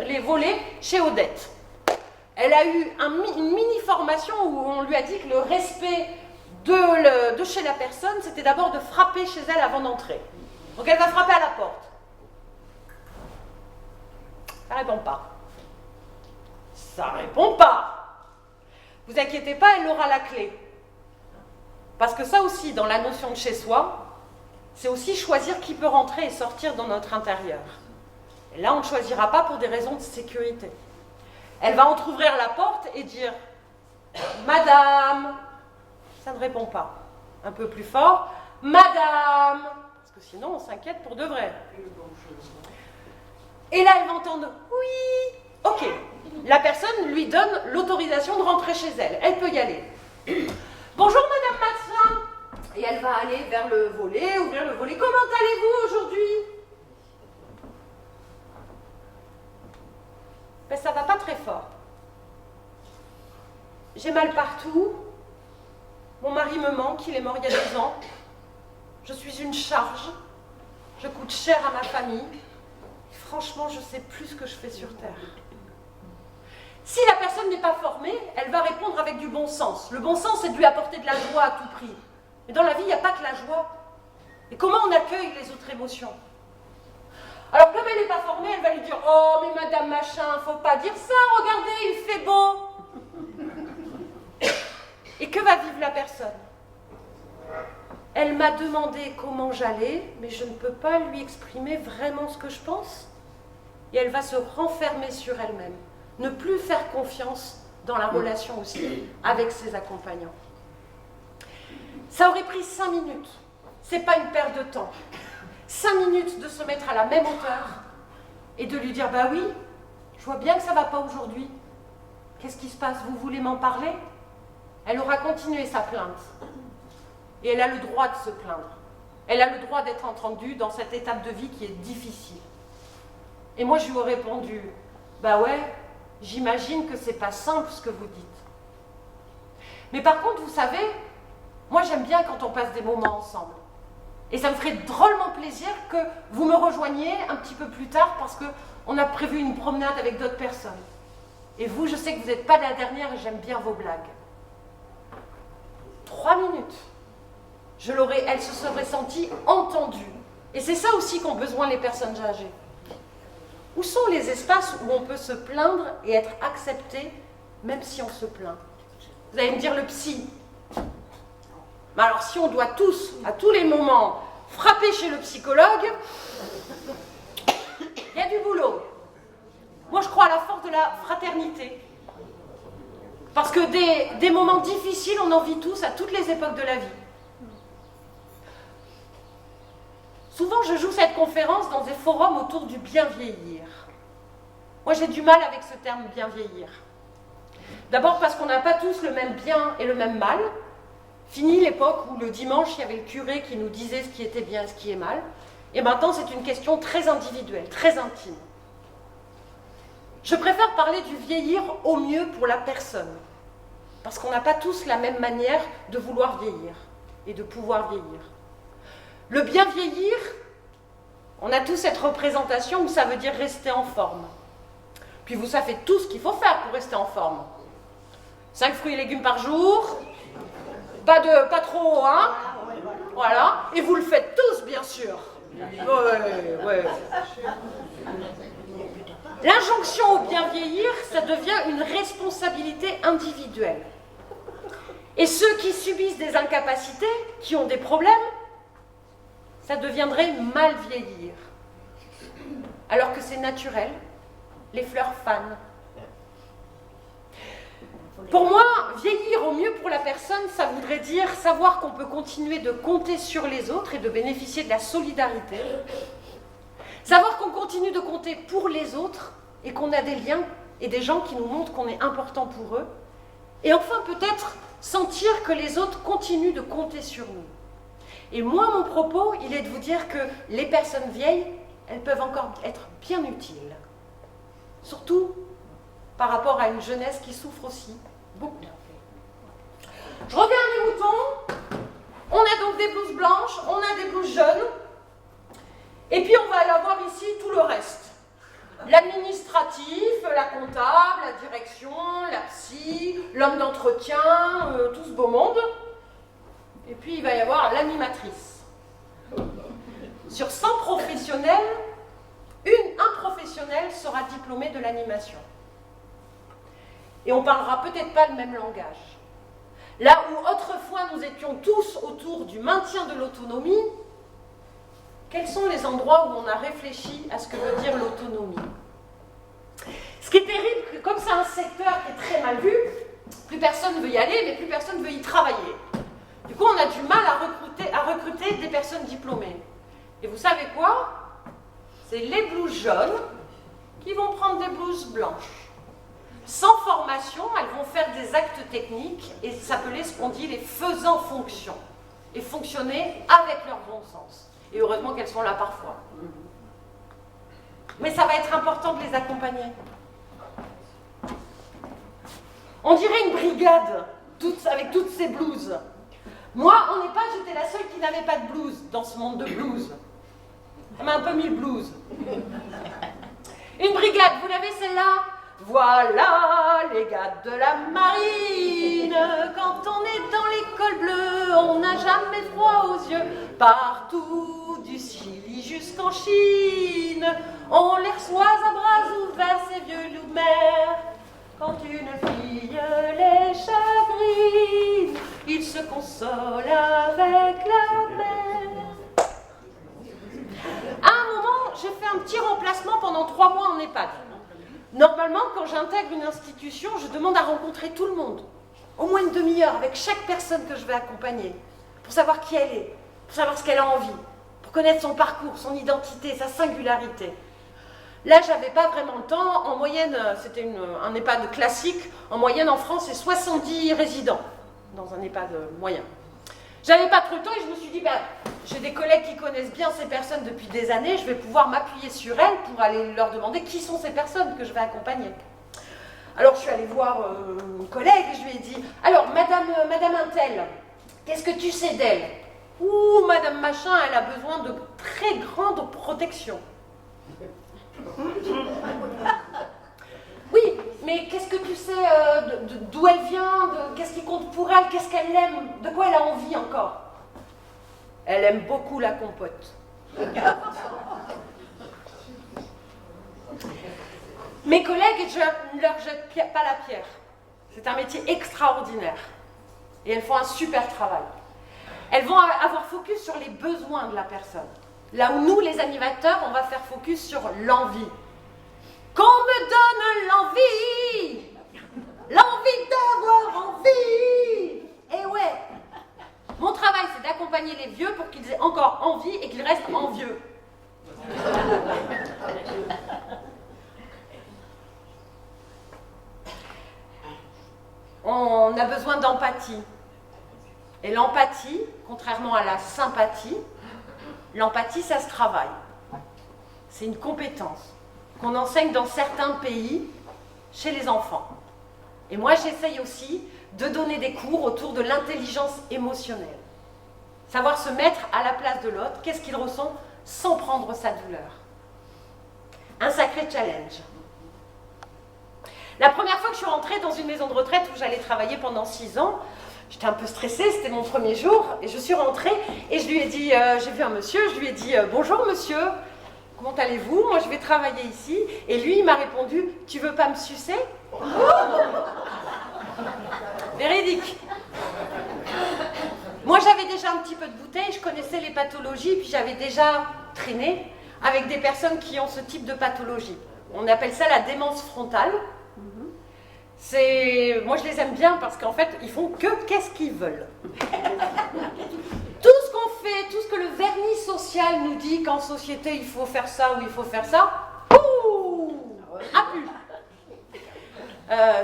les volets chez Odette. Elle a eu une mini-formation où on lui a dit que le respect de chez la personne, c'était d'abord de frapper chez elle avant d'entrer. Donc elle va frapper à la porte. Ça ne répond pas. Ça ne répond pas. Vous inquiétez pas, elle aura la clé. Parce que ça aussi, dans la notion de chez soi, c'est aussi choisir qui peut rentrer et sortir dans notre intérieur. Et là, on ne choisira pas pour des raisons de sécurité. Elle va entrouvrir la porte et dire « Madame », ça ne répond pas. Un peu plus fort « Madame », parce que sinon on s'inquiète pour de vrai. Et là, elle va entendre « Oui ». Ok, la personne lui donne l'autorisation de rentrer chez elle. Elle peut y aller. « Bonjour Madame Massin ». Et elle va aller vers le volet, ouvrir le volet. « Comment allez-vous aujourd'hui ?» Ben, ça ne va pas très fort. J'ai mal partout. Mon mari me manque, il est mort il y a 2 ans. Je suis une charge. Je coûte cher à ma famille. Franchement, je ne sais plus ce que je fais sur Terre. Si la personne n'est pas formée, elle va répondre avec du bon sens. Le bon sens, c'est de lui apporter de la joie à tout prix. Mais dans la vie, il n'y a pas que la joie. Et comment on accueille les autres émotions? Alors, comme elle n'est pas formée, elle va lui dire « Oh, mais madame machin, faut pas dire ça, regardez, il fait beau !» Et que va vivre la personne? Elle m'a demandé comment j'allais, mais je ne peux pas lui exprimer vraiment ce que je pense. Et elle va se renfermer sur elle-même, ne plus faire confiance dans la relation aussi avec ses accompagnants. Ça aurait pris 5 minutes. C'est pas une perte de temps. 5 minutes de se mettre à la même hauteur et de lui dire « Bah oui, je vois bien que ça ne va pas aujourd'hui. Qu'est-ce qui se passe? Vous voulez m'en parler ?» Elle aura continué sa plainte. Et elle a le droit de se plaindre. Elle a le droit d'être entendue dans cette étape de vie qui est difficile. Et moi, je lui ai répondu « Bah ouais, j'imagine que c'est pas simple ce que vous dites. » Mais par contre, vous savez, moi j'aime bien quand on passe des moments ensemble. Et ça me ferait drôlement plaisir que vous me rejoigniez un petit peu plus tard parce qu'on a prévu une promenade avec d'autres personnes. Et vous, je sais que vous n'êtes pas la dernière et j'aime bien vos blagues. 3 minutes. Elle se serait sentie entendue. Et c'est ça aussi qu'ont besoin les personnes âgées. Où sont les espaces où on peut se plaindre et être accepté même si on se plaint? Vous allez me dire le psy. Mais alors si on doit tous, à tous les moments, frapper chez le psychologue, il y a du boulot. Moi je crois à la force de la fraternité. Parce que des moments difficiles, on en vit tous à toutes les époques de la vie. Souvent je joue cette conférence dans des forums autour du bien vieillir. Moi j'ai du mal avec ce terme bien vieillir. D'abord parce qu'on n'a pas tous le même bien et le même mal. Fini l'époque où le dimanche, il y avait le curé qui nous disait ce qui était bien et ce qui est mal. Et maintenant, c'est une question très individuelle, très intime. Je préfère parler du vieillir au mieux pour la personne. Parce qu'on n'a pas tous la même manière de vouloir vieillir et de pouvoir vieillir. Le bien vieillir, on a tous cette représentation où ça veut dire rester en forme. Puis vous savez tout ce qu'il faut faire pour rester en forme. 5 fruits et légumes par jour, pas trop, hein? Voilà. Et vous le faites tous, bien sûr. Ouais. L'injonction au bien vieillir, ça devient une responsabilité individuelle. Et ceux qui subissent des incapacités, qui ont des problèmes, ça deviendrait mal vieillir. Alors que c'est naturel, les fleurs fanent. Pour moi, vieillir au mieux pour la personne, ça voudrait dire savoir qu'on peut continuer de compter sur les autres et de bénéficier de la solidarité. Savoir qu'on continue de compter pour les autres et qu'on a des liens et des gens qui nous montrent qu'on est important pour eux. Et enfin, peut-être sentir que les autres continuent de compter sur nous. Et moi, mon propos, il est de vous dire que les personnes vieilles, elles peuvent encore être bien utiles. Surtout par rapport à une jeunesse qui souffre aussi beaucoup. Je reviens à mes moutons. On a donc des blouses blanches, on a des blouses jaunes. Et puis on va aller avoir ici tout le reste. L'administratif, la comptable, la direction, la psy, l'homme d'entretien, tout ce beau monde. Et puis il va y avoir l'animatrice. Sur 100 professionnels, un professionnel sera diplômé de l'animation. Et on ne parlera peut-être pas le même langage. Là où autrefois nous étions tous autour du maintien de l'autonomie, quels sont les endroits où on a réfléchi à ce que veut dire l'autonomie? Ce qui est terrible, comme c'est un secteur qui est très mal vu, plus personne ne veut y aller, mais plus personne ne veut y travailler. Du coup, on a du mal à recruter des personnes diplômées. Et vous savez quoi? C'est les blouses jaunes qui vont prendre des blouses blanches. Sans formation, elles vont faire des actes techniques et s'appeler ce qu'on dit les faisants fonction. Et fonctionner avec leur bon sens. Et heureusement qu'elles sont là parfois. Mais ça va être important de les accompagner. On dirait une brigade avec toutes ces blouses. Moi, en EHPAD, j'étais la seule qui n'avait pas de blouse dans ce monde de blouses. Ça m'a un peu mis le blues. Une brigade, vous l'avez celle-là? Voilà les gars de la marine. Quand on est dans l'école bleue, on n'a jamais froid aux yeux. Partout, du Chili jusqu'en Chine, on les reçoit à bras ouverts, ces vieux loups de mer. Quand une fille les chagrine, ils se consolent avec la mer. À un moment, j'ai fait un petit remplacement pendant 3 mois en EHPAD. Normalement, quand j'intègre une institution, je demande à rencontrer tout le monde. Au moins une demi-heure avec chaque personne que je vais accompagner. Pour savoir qui elle est, pour savoir ce qu'elle a envie, pour connaître son parcours, son identité, sa singularité. Là, je n'avais pas vraiment le temps. En moyenne, c'était un EHPAD classique. En moyenne, en France, c'est 70 résidents dans un EHPAD moyen. J'avais pas trop le temps et je me suis dit, j'ai des collègues qui connaissent bien ces personnes depuis des années, je vais pouvoir m'appuyer sur elles pour aller leur demander qui sont ces personnes que je vais accompagner. Alors je suis allée voir une collègue et je lui ai dit, alors madame Intel, qu'est-ce que tu sais d'elle? Ouh, madame Machin, elle a besoin de très grande protection. Oui, mais qu'est-ce que tu sais d'où elle vient, qu'est-ce qui compte pour elle, qu'est-ce qu'elle aime, de quoi elle a envie encore? Elle aime beaucoup la compote. Mes collègues, je ne leur jette pas la pierre. C'est un métier extraordinaire. Et elles font un super travail. Elles vont avoir focus sur les besoins de la personne. Là où nous, les animateurs, on va faire focus sur l'envie. Qu'on me donne l'envie! L'envie d'avoir envie! Eh ouais! Mon travail, c'est d'accompagner les vieux pour qu'ils aient encore envie et qu'ils restent envieux. On a besoin d'empathie. Et l'empathie, contrairement à la sympathie, l'empathie, ça se travaille. C'est une compétence qu'on enseigne dans certains pays chez les enfants. Et moi, j'essaye aussi de donner des cours autour de l'intelligence émotionnelle. Savoir se mettre à la place de l'autre, qu'est-ce qu'il ressent sans prendre sa douleur. Un sacré challenge. La première fois que je suis rentrée dans une maison de retraite où j'allais travailler pendant 6 ans, j'étais un peu stressée, c'était mon premier jour, et je suis rentrée et je lui ai dit, j'ai vu un monsieur, je lui ai dit, bonjour monsieur, comment allez-vous? Moi je vais travailler ici. Et lui il m'a répondu, tu veux pas me sucer? Véridique. Moi j'avais déjà un petit peu de bouteille, je connaissais les pathologies, puis j'avais déjà traîné avec des personnes qui ont ce type de pathologie. On appelle ça la démence frontale. Moi je les aime bien parce qu'en fait ils font qu'est-ce qu'ils veulent. Tout ce qu'on fait, tout ce que le vernis social nous dit qu'en société il faut faire ça ou il faut faire ça, pouh, a pu.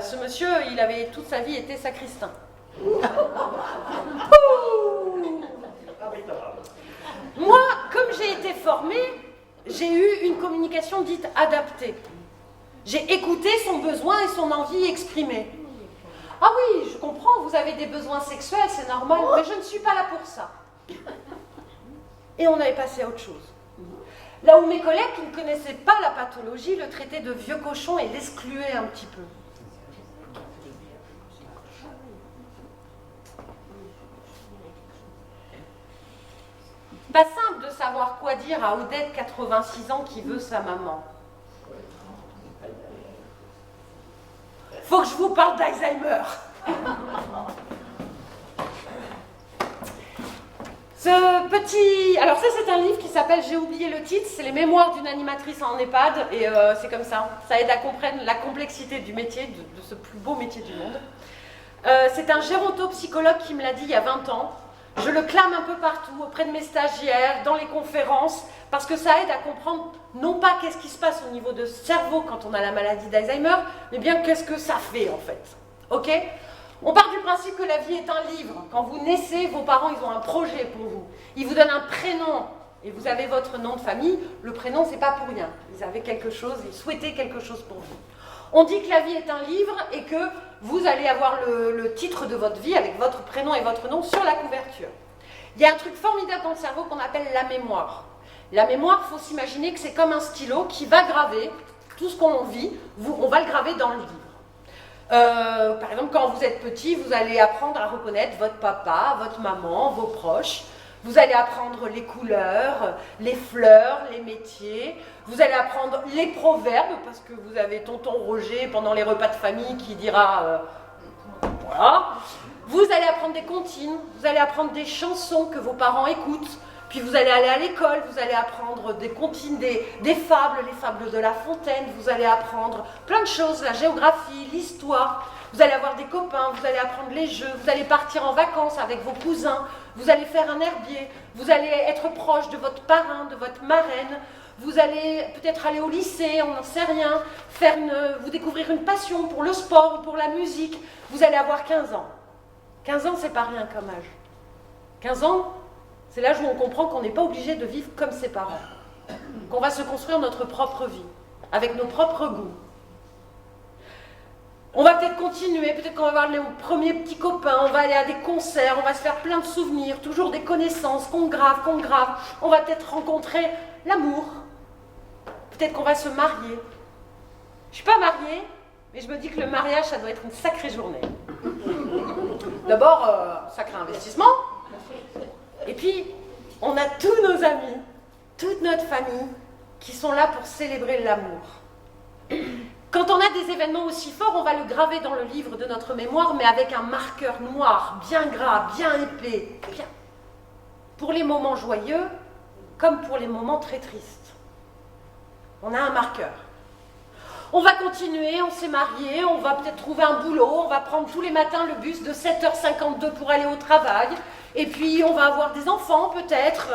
Ce monsieur, il avait toute sa vie été sacristain. Moi, comme j'ai été formée, j'ai eu une communication dite adaptée. J'ai écouté son besoin et son envie exprimée. Ah oui, je comprends, vous avez des besoins sexuels, c'est normal, mais je ne suis pas là pour ça. Et on avait passé à autre chose. Là où mes collègues qui ne connaissaient pas la pathologie le traitaient de vieux cochon et l'excluaient un petit peu. Pas simple de savoir quoi dire à Odette, 86 ans, qui veut sa maman. Faut que je vous parle d'Alzheimer. Alors ça c'est un livre qui s'appelle, j'ai oublié le titre, c'est les mémoires d'une animatrice en EHPAD, et c'est comme ça. Ça aide à comprendre la complexité du métier, de ce plus beau métier du monde. C'est un gérontopsychologue qui me l'a dit il y a 20 ans. Je le clame un peu partout, auprès de mes stagiaires, dans les conférences, parce que ça aide à comprendre, non pas qu'est-ce qui se passe au niveau de cerveau quand on a la maladie d'Alzheimer, mais bien qu'est-ce que ça fait en fait. Ok ? On part du principe que la vie est un livre. Quand vous naissez, vos parents, ils ont un projet pour vous. Ils vous donnent un prénom, et vous avez votre nom de famille. Le prénom, c'est pas pour rien. Ils avaient quelque chose, ils souhaitaient quelque chose pour vous. On dit que la vie est un livre et que vous allez avoir le titre de votre vie avec votre prénom et votre nom sur la couverture. Il y a un truc formidable dans le cerveau qu'on appelle la mémoire. La mémoire, il faut s'imaginer que c'est comme un stylo qui va graver tout ce qu'on vit, on va le graver dans le livre. Par exemple, quand vous êtes petit, vous allez apprendre à reconnaître votre papa, votre maman, vos proches. Vous allez apprendre les couleurs, les fleurs, les métiers. Vous allez apprendre les proverbes, parce que vous avez tonton Roger pendant les repas de famille qui dira voilà. Vous allez apprendre des comptines, vous allez apprendre des chansons que vos parents écoutent. Puis vous allez aller à l'école, vous allez apprendre des comptines, des fables, les fables de La Fontaine. Vous allez apprendre plein de choses, la géographie, l'histoire. Vous allez avoir des copains, vous allez apprendre les jeux, vous allez partir en vacances avec vos cousins, vous allez faire un herbier, vous allez être proche de votre parrain, de votre marraine, vous allez peut-être aller au lycée, on n'en sait rien, vous découvrir une passion pour le sport ou pour la musique. Vous allez avoir 15 ans. 15 ans, c'est pas rien comme âge. 15 ans, c'est l'âge où on comprend qu'on n'est pas obligé de vivre comme ses parents, qu'on va se construire notre propre vie, avec nos propres goûts. On va peut-être continuer, peut-être qu'on va voir les premiers petits copains, on va aller à des concerts, on va se faire plein de souvenirs, toujours des connaissances qu'on grave. On va peut-être rencontrer l'amour. Peut-être qu'on va se marier. Je ne suis pas mariée, mais je me dis que le mariage, ça doit être une sacrée journée. D'abord, sacré investissement. Et puis, on a tous nos amis, toute notre famille, qui sont là pour célébrer l'amour. Quand on a des événements aussi forts, on va le graver dans le livre de notre mémoire, mais avec un marqueur noir, bien gras, bien épais. Bien. Pour les moments joyeux, comme pour les moments très tristes. On a un marqueur. On va continuer, on s'est marié, on va peut-être trouver un boulot, on va prendre tous les matins le bus de 7h52 pour aller au travail, et puis on va avoir des enfants peut-être,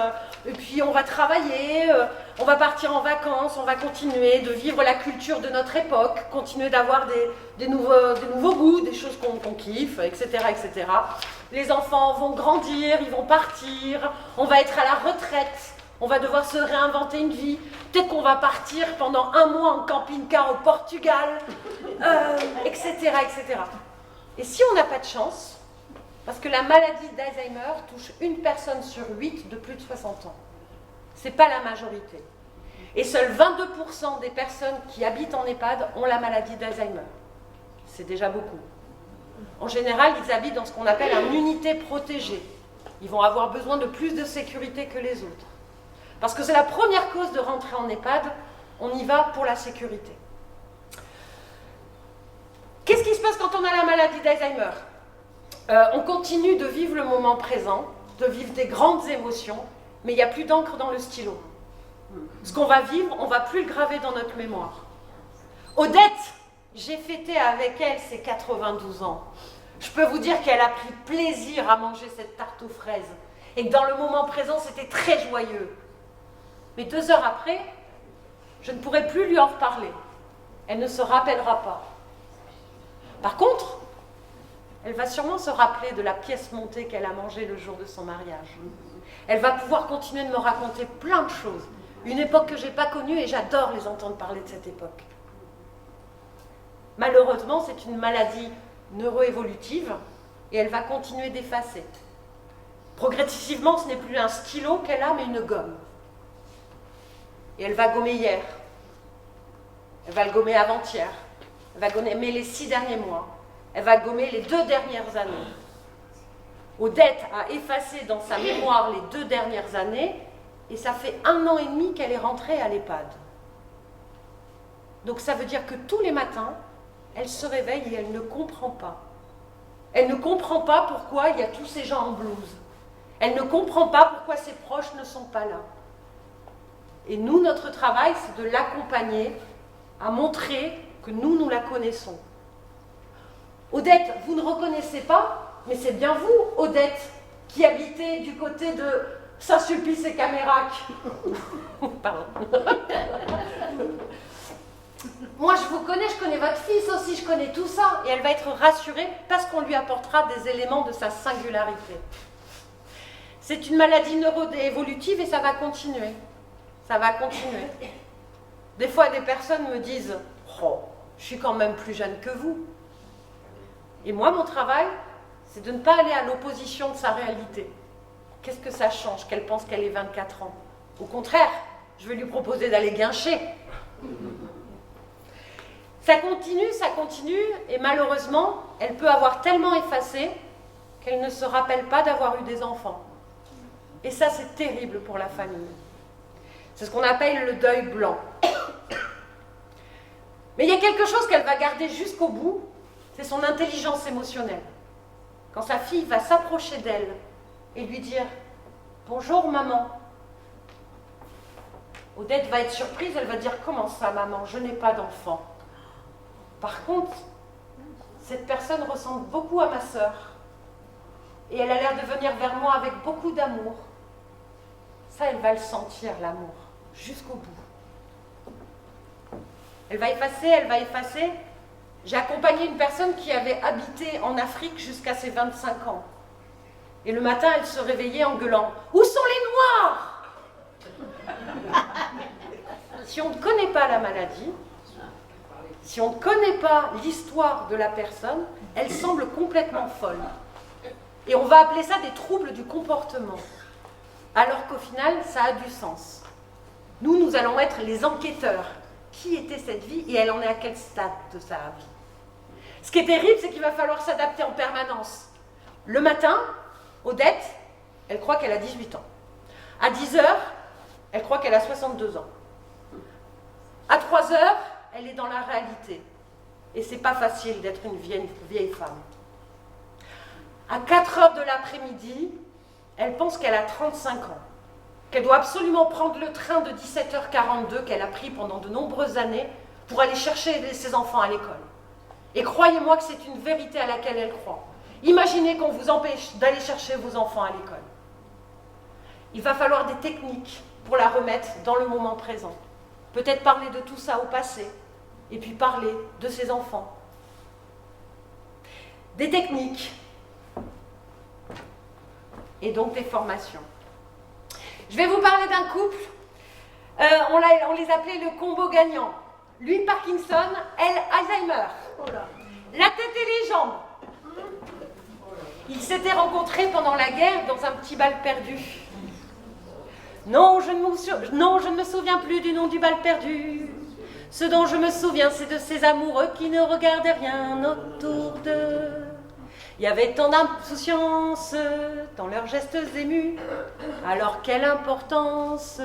et puis on va travailler, on va partir en vacances, on va continuer de vivre la culture de notre époque, continuer d'avoir des nouveaux goûts, des choses qu'on kiffe, etc., etc. Les enfants vont grandir, ils vont partir, on va être à la retraite. On va devoir se réinventer une vie. Peut-être qu'on va partir pendant 1 mois en camping-car au Portugal, etc., etc. Et si on n'a pas de chance, parce que la maladie d'Alzheimer touche 1 personne sur 8 de plus de 60 ans. Ce n'est pas la majorité. Et seuls 22% des personnes qui habitent en EHPAD ont la maladie d'Alzheimer. C'est déjà beaucoup. En général, ils habitent dans ce qu'on appelle une unité protégée. Ils vont avoir besoin de plus de sécurité que les autres. Parce que c'est la première cause de rentrer en EHPAD, on y va pour la sécurité. Qu'est-ce qui se passe quand on a la maladie d'Alzheimer ? On continue de vivre le moment présent, de vivre des grandes émotions, mais il n'y a plus d'encre dans le stylo. Ce qu'on va vivre, on ne va plus le graver dans notre mémoire. Odette, j'ai fêté avec elle ses 92 ans. Je peux vous dire qu'elle a pris plaisir à manger cette tarte aux fraises, et que dans le moment présent, c'était très joyeux. Mais 2 heures après, je ne pourrai plus lui en reparler. Elle ne se rappellera pas. Par contre, elle va sûrement se rappeler de la pièce montée qu'elle a mangée le jour de son mariage. Elle va pouvoir continuer de me raconter plein de choses. Une époque que je n'ai pas connue et j'adore les entendre parler de cette époque. Malheureusement, c'est une maladie neuroévolutive et elle va continuer d'effacer. Progressivement, ce n'est plus un stylo qu'elle a, mais une gomme. Et elle va gommer hier, elle va le gommer avant-hier, elle va gommer les 6 derniers mois, elle va gommer les 2 dernières années. Odette a effacé dans sa mémoire les 2 dernières années et ça fait 1 an et demi qu'elle est rentrée à l'EHPAD. Donc ça veut dire que tous les matins, elle se réveille et elle ne comprend pas. Elle ne comprend pas pourquoi il y a tous ces gens en blouse. Elle ne comprend pas pourquoi ses proches ne sont pas là. Et nous, notre travail, c'est de l'accompagner à montrer que nous la connaissons. Odette, vous ne reconnaissez pas, mais c'est bien vous, Odette, qui habitez du côté de Saint-Sulpice et Camérac. Pardon. Moi, je vous connais, je connais votre fils aussi, je connais tout ça. Et elle va être rassurée parce qu'on lui apportera des éléments de sa singularité. C'est une maladie neuroévolutive et ça va continuer. Ça va continuer. Des fois, des personnes me disent « Oh, je suis quand même plus jeune que vous. » Et moi, mon travail, c'est de ne pas aller à l'opposition de sa réalité. Qu'est-ce que ça change qu'elle pense qu'elle ait 24 ans? Au contraire, je vais lui proposer d'aller guincher. Ça continue, et malheureusement, elle peut avoir tellement effacé qu'elle ne se rappelle pas d'avoir eu des enfants. Et ça, c'est terrible pour la famille. C'est ce qu'on appelle le deuil blanc. Mais il y a quelque chose qu'elle va garder jusqu'au bout, c'est son intelligence émotionnelle. Quand sa fille va s'approcher d'elle et lui dire « Bonjour maman », Odette va être surprise, elle va dire « Comment ça maman, je n'ai pas d'enfant ». Par contre, cette personne ressemble beaucoup à ma sœur et elle a l'air de venir vers moi avec beaucoup d'amour. Ça, elle va le sentir, l'amour, jusqu'au bout. Elle va effacer. J'ai accompagné une personne qui avait habité en Afrique jusqu'à ses 25 ans. Et le matin, elle se réveillait en gueulant « Où sont les Noirs ?» Si on ne connaît pas la maladie, si si on ne connaît pas l'histoire de la personne, elle semble complètement folle. Et on va appeler ça des troubles du comportement. Alors qu'au final, ça a du sens. Nous allons être les enquêteurs. Qui était cette vie et elle en est à quel stade de sa vie? Ce qui est terrible, c'est qu'il va falloir s'adapter en permanence. Le matin, Odette, elle croit qu'elle a 18 ans. À 10h, elle croit qu'elle a 62 ans. À 3h, elle est dans la réalité. Et c'est pas facile d'être une vieille femme. À 4h de l'après-midi, elle pense qu'elle a 35 ans, qu'elle doit absolument prendre le train de 17h42 qu'elle a pris pendant de nombreuses années pour aller chercher ses enfants à l'école. Et croyez-moi que c'est une vérité à laquelle elle croit. Imaginez qu'on vous empêche d'aller chercher vos enfants à l'école. Il va falloir des techniques pour la remettre dans le moment présent. Peut-être parler de tout ça au passé, et puis parler de ses enfants. Des techniques, et donc des formations. Je vais vous parler d'un couple, on les appelait le combo gagnant. Lui, Parkinson, elle, Alzheimer. La tête et les jambes. Ils s'étaient rencontrés pendant la guerre dans un petit bal perdu. Non, je ne me souviens plus du nom du bal perdu. Ce dont je me souviens, c'est de ces amoureux qui ne regardaient rien autour d'eux. Il y avait tant d'insouciance dans leurs gestes émus. Alors quelle importance,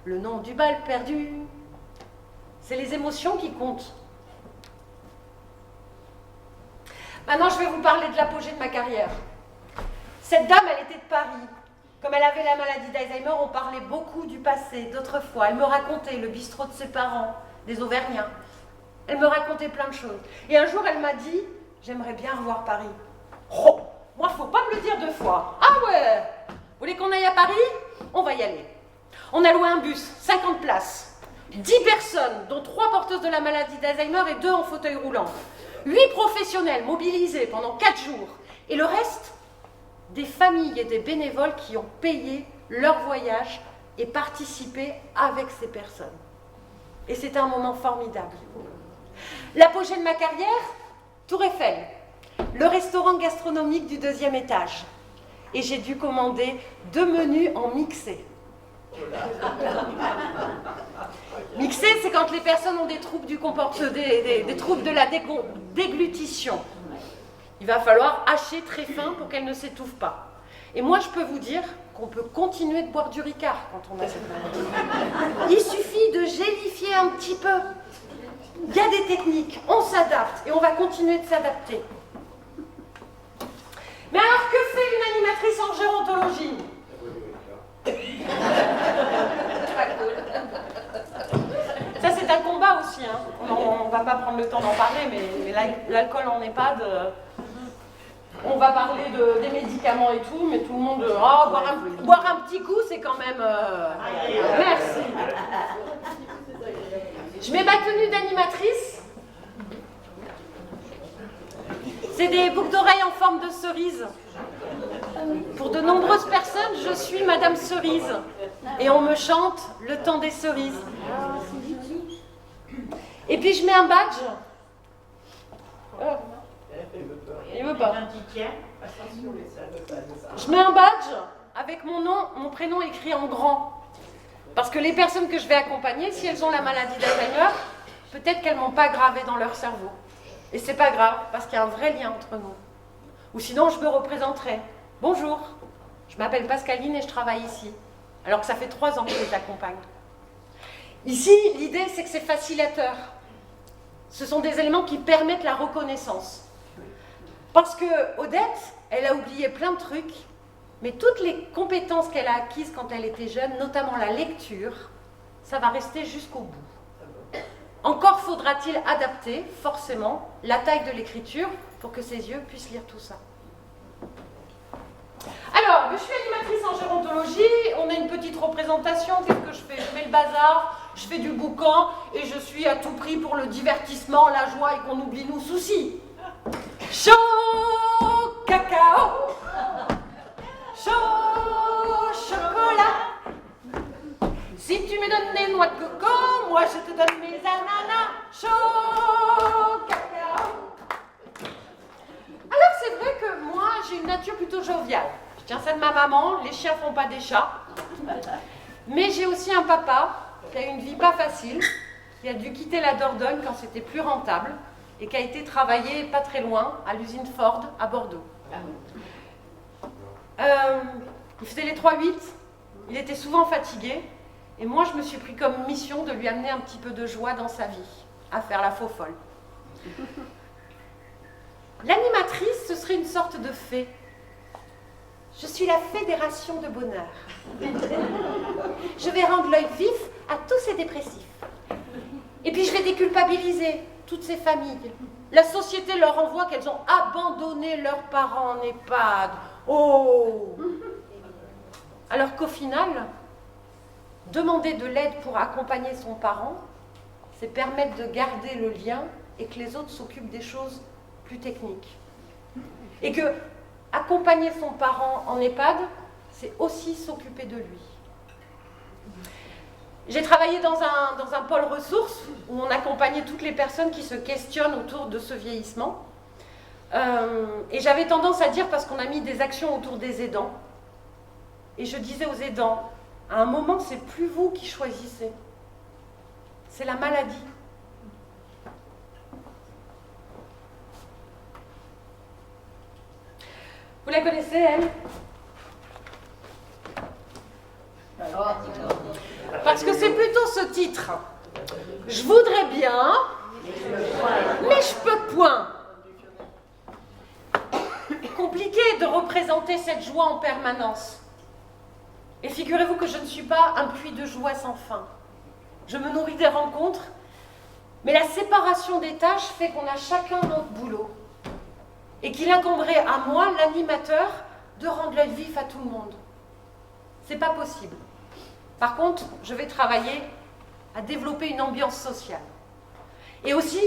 le nom du bal perdu. C'est les émotions qui comptent. Maintenant, je vais vous parler de l'apogée de ma carrière. Cette dame, elle était de Paris. Comme elle avait la maladie d'Alzheimer, on parlait beaucoup du passé, d'autrefois. Elle me racontait le bistrot de ses parents, des Auvergnats. Elle me racontait plein de choses. Et un jour, elle m'a dit, j'aimerais bien revoir Paris. Oh, moi, faut pas me le dire deux fois. Ah ouais, vous voulez qu'on aille à Paris? On va y aller. On a loué un bus, 50 places. 10 personnes, dont 3 porteuses de la maladie d'Alzheimer et 2 en fauteuil roulant. 8 professionnels mobilisés pendant 4 jours. Et le reste, des familles et des bénévoles qui ont payé leur voyage et participé avec ces personnes. Et c'était un moment formidable. L'apogée de ma carrière, Tour Eiffel, le restaurant gastronomique du 2e étage. Et j'ai dû commander 2 menus en mixé. Mixé, c'est quand les personnes ont des troubles du comportement, des troubles de la déglutition. Il va falloir hacher très fin pour qu'elle ne s'étouffe pas. Et moi, je peux vous dire qu'on peut continuer de boire du Ricard quand on a cette maladie. Il suffit de gélifier un petit peu. Il y a des techniques, on s'adapte et on va continuer de s'adapter. Mais alors, que fait une animatrice en gérontologie? Ça, c'est un combat aussi. Hein. On ne va pas prendre le temps d'en parler, mais l'alcool en EHPAD, on va parler des médicaments et tout, mais tout le monde... Oh, boire un petit coup, c'est quand même... Merci. Je mets ma tenue d'animatrice. C'est des boucles d'oreilles en forme de cerise. Pour de nombreuses personnes, je suis Madame Cerise. Et on me chante le temps des cerises. Et puis je mets un badge. Il veut pas. Je mets un badge avec mon nom, mon prénom écrit en grand. Parce que les personnes que je vais accompagner, si elles ont la maladie d'Alzheimer, peut-être qu'elles ne m'ont pas gravé dans leur cerveau. Et c'est pas grave, parce qu'il y a un vrai lien entre nous. Ou sinon, je me représenterai. Bonjour, je m'appelle Pascaline et je travaille ici. Alors que ça fait 3 ans que je les accompagne. Ici, l'idée, c'est que c'est facilitateur. Ce sont des éléments qui permettent la reconnaissance. Parce que Odette, elle a oublié plein de trucs, mais toutes les compétences qu'elle a acquises quand elle était jeune, notamment la lecture, ça va rester jusqu'au bout. Encore faudra-t-il adapter, forcément, la taille de l'écriture pour que ses yeux puissent lire tout ça. Alors, je suis animatrice en gérontologie, on a une petite représentation, qu'est-ce que je fais? Je fais le bazar, je fais du boucan et je suis à tout prix pour le divertissement, la joie et qu'on oublie nos soucis. Chaud cacao, chaud chocolat. Si tu me donnes des noix de coco, moi je te donne mes ananas. Chaud j'ai une nature plutôt joviale. Je tiens ça de ma maman, les chiens font pas des chats. Mais j'ai aussi un papa qui a eu une vie pas facile, qui a dû quitter la Dordogne quand c'était plus rentable et qui a été travailler pas très loin, à l'usine Ford, à Bordeaux. Il faisait les 3-8, il était souvent fatigué, et moi je me suis pris comme mission de lui amener un petit peu de joie dans sa vie, à faire la faux folle. L'animatrice, ce serait une sorte de fée. Je suis la fédération de bonheur. Je vais rendre l'œil vif à tous ces dépressifs. Et puis je vais déculpabiliser toutes ces familles. La société leur envoie qu'elles ont abandonné leurs parents en EHPAD. Oh! Alors qu'au final, demander de l'aide pour accompagner son parent, c'est permettre de garder le lien et que les autres s'occupent des choses plus techniques. Et que accompagner son parent en EHPAD, c'est aussi s'occuper de lui. J'ai travaillé dans un pôle ressources où on accompagnait toutes les personnes qui se questionnent autour de ce vieillissement. Et j'avais tendance à dire, parce qu'on a mis des actions autour des aidants, et je disais aux aidants, à un moment, c'est plus vous qui choisissez, c'est la maladie. Vous la connaissez, elle? Parce que c'est plutôt ce titre. Je voudrais bien, mais je peux point. Compliqué de représenter cette joie en permanence. Et figurez-vous que je ne suis pas un puits de joie sans fin. Je me nourris des rencontres, mais la séparation des tâches fait qu'on a chacun notre boulot. Et qu'il incomberait à moi, l'animateur, de rendre l'œil vif à tout le monde. C'est pas possible. Par contre, je vais travailler à développer une ambiance sociale. Et aussi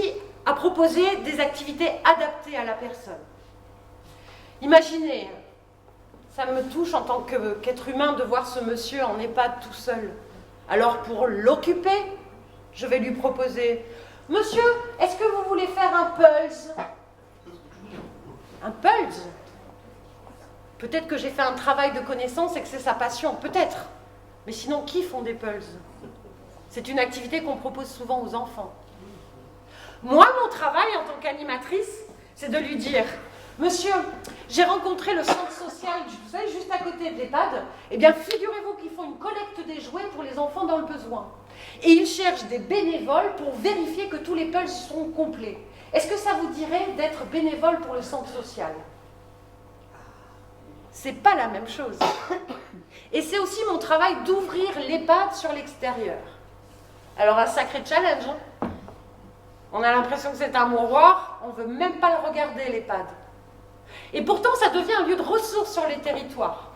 à proposer des activités adaptées à la personne. Imaginez, ça me touche en tant qu'être humain de voir ce monsieur en EHPAD tout seul. Alors pour l'occuper, je vais lui proposer « Monsieur, est-ce que vous voulez faire un pulse ?» Un pulse? Peut-être que j'ai fait un travail de connaissance et que c'est sa passion, peut-être. Mais sinon, qui font des pulses? C'est une activité qu'on propose souvent aux enfants. Moi, mon travail en tant qu'animatrice, c'est de lui dire « Monsieur, j'ai rencontré le centre social, vous savez, juste à côté de l'EHPAD. Eh bien, figurez-vous qu'ils font une collecte des jouets pour les enfants dans le besoin. Et ils cherchent des bénévoles pour vérifier que tous les pulses sont complets. Est-ce que ça vous dirait d'être bénévole pour le centre social ?» C'est pas la même chose. Et c'est aussi mon travail d'ouvrir l'EHPAD sur l'extérieur. Alors un sacré challenge. Hein, on a l'impression que c'est un mouroir, on ne veut même pas le regarder, l'EHPAD. Et pourtant, ça devient un lieu de ressources sur les territoires.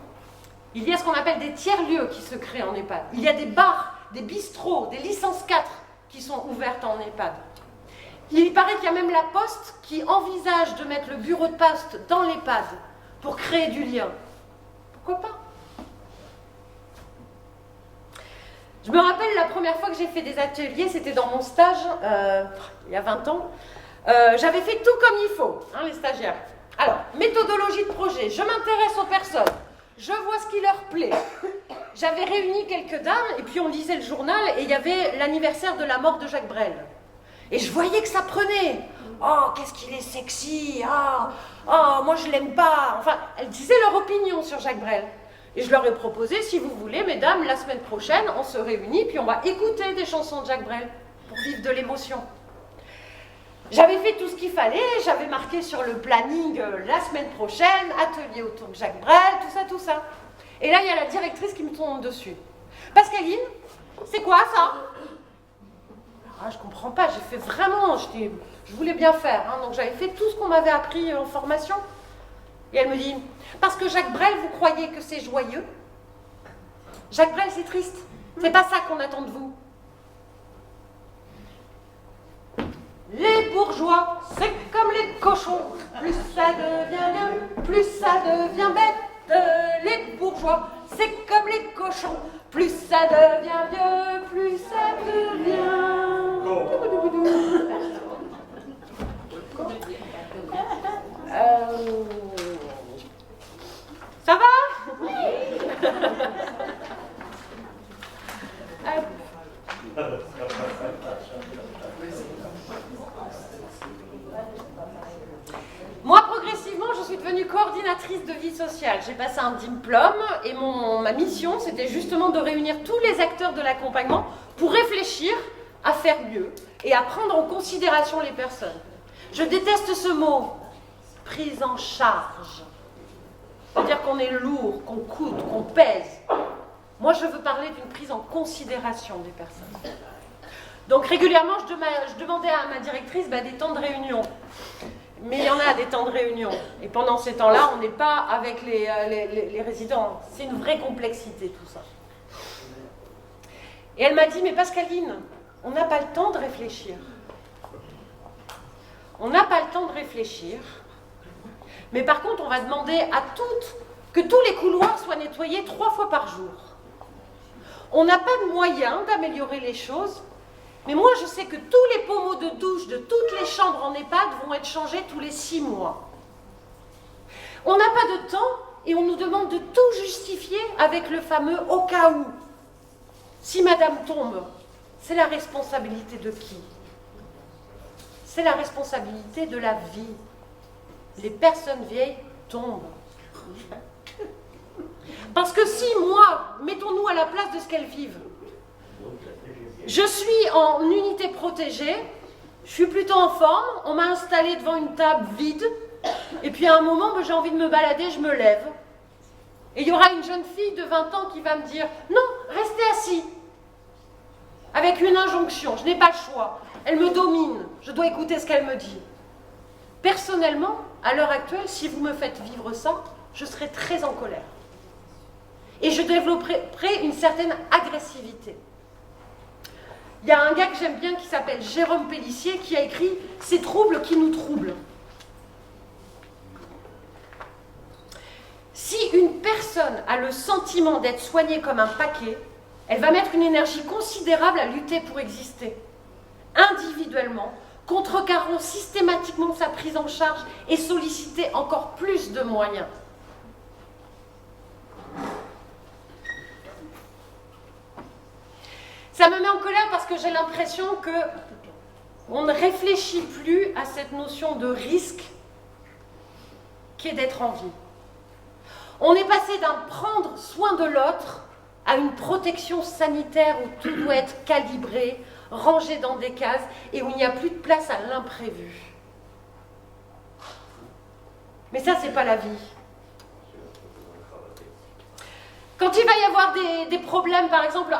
Il y a ce qu'on appelle des tiers-lieux qui se créent en EHPAD. Il y a des bars, des bistrots, des licences 4 qui sont ouvertes en EHPAD. Il paraît qu'il y a même la Poste qui envisage de mettre le bureau de poste dans l'EHPAD pour créer du lien. Pourquoi pas? Je me rappelle la première fois que j'ai fait des ateliers, c'était dans mon stage, il y a 20 ans. J'avais fait tout comme il faut, hein, les stagiaires. Alors, méthodologie de projet, je m'intéresse aux personnes, je vois ce qui leur plaît. J'avais réuni quelques dames, et puis on lisait le journal, et il y avait l'anniversaire de la mort de Jacques Brel. Et je voyais que ça prenait. Oh, qu'est-ce qu'il est sexy. Oh, moi je l'aime pas. Enfin, elles disaient leur opinion sur Jacques Brel. Et je leur ai proposé, si vous voulez, mesdames, la semaine prochaine, on se réunit, puis on va écouter des chansons de Jacques Brel pour vivre de l'émotion. J'avais fait tout ce qu'il fallait, j'avais marqué sur le planning la semaine prochaine, atelier autour de Jacques Brel, tout ça. Et là, il y a la directrice qui me tombe dessus. Pascaline, c'est quoi ça? Ah, je comprends pas, j'ai fait vraiment, je voulais bien faire, hein, donc j'avais fait tout ce qu'on m'avait appris en formation. Et elle me dit, parce que Jacques Brel, vous croyez que c'est joyeux? Jacques Brel, c'est triste. C'est pas ça qu'on attend de vous. Les bourgeois, c'est comme les cochons. Plus ça devient vieux, plus ça devient bête. Les bourgeois, c'est comme les cochons. Plus ça devient vieux, plus ça devient... Moi, progressivement, je suis devenue coordinatrice de vie sociale. J'ai passé un diplôme et ma mission, c'était justement de réunir tous les acteurs de l'accompagnement pour réfléchir à faire mieux et à prendre en considération les personnes. Je déteste ce mot, prise en charge. C'est-à-dire qu'on est lourd, qu'on coûte, qu'on pèse. Moi, je veux parler d'une prise en considération des personnes. Donc régulièrement, je demandais à ma directrice des temps de réunion. Mais il y en a des temps de réunion. Et pendant ces temps-là, on n'est pas avec les résidents. C'est une vraie complexité, tout ça. Et elle m'a dit, mais Pascaline, on n'a pas le temps de réfléchir. On n'a pas le temps de réfléchir. Mais par contre, on va demander à toutes que tous les couloirs soient nettoyés 3 fois par jour. On n'a pas de moyen d'améliorer les choses. Mais moi, je sais que tous les pommeaux de douche de toutes les chambres en EHPAD vont être changés tous les 6 mois. On n'a pas de temps et on nous demande de tout justifier avec le fameux « au cas où ». Si madame tombe, c'est la responsabilité de qui? C'est la responsabilité de la vie. Les personnes vieilles tombent. Parce que si moi, mettons-nous à la place de ce qu'elles vivent, je suis en unité protégée, je suis plutôt en forme, on m'a installée devant une table vide, et puis à un moment, j'ai envie de me balader, je me lève. Et il y aura une jeune fille de 20 ans qui va me dire « Non, restez assis !» Avec une injonction, je n'ai pas le choix. Elle me domine, je dois écouter ce qu'elle me dit. Personnellement, à l'heure actuelle, si vous me faites vivre ça, je serai très en colère. Et je développerai une certaine agressivité. Il y a un gars que j'aime bien qui s'appelle Jérôme Pellissier qui a écrit « Ces troubles qui nous troublent ». Si une personne a le sentiment d'être soignée comme un paquet, elle va mettre une énergie considérable à lutter pour exister. Individuellement, contrecarrant systématiquement sa prise en charge et solliciter encore plus de moyens. Ça me met en colère parce que j'ai l'impression qu'on ne réfléchit plus à cette notion de risque qui est d'être en vie. On est passé d'un prendre soin de l'autre à une protection sanitaire où tout doit être calibré, rangé dans des cases et où il n'y a plus de place à l'imprévu. Mais ça, c'est pas la vie. Quand il va y avoir des problèmes, par exemple,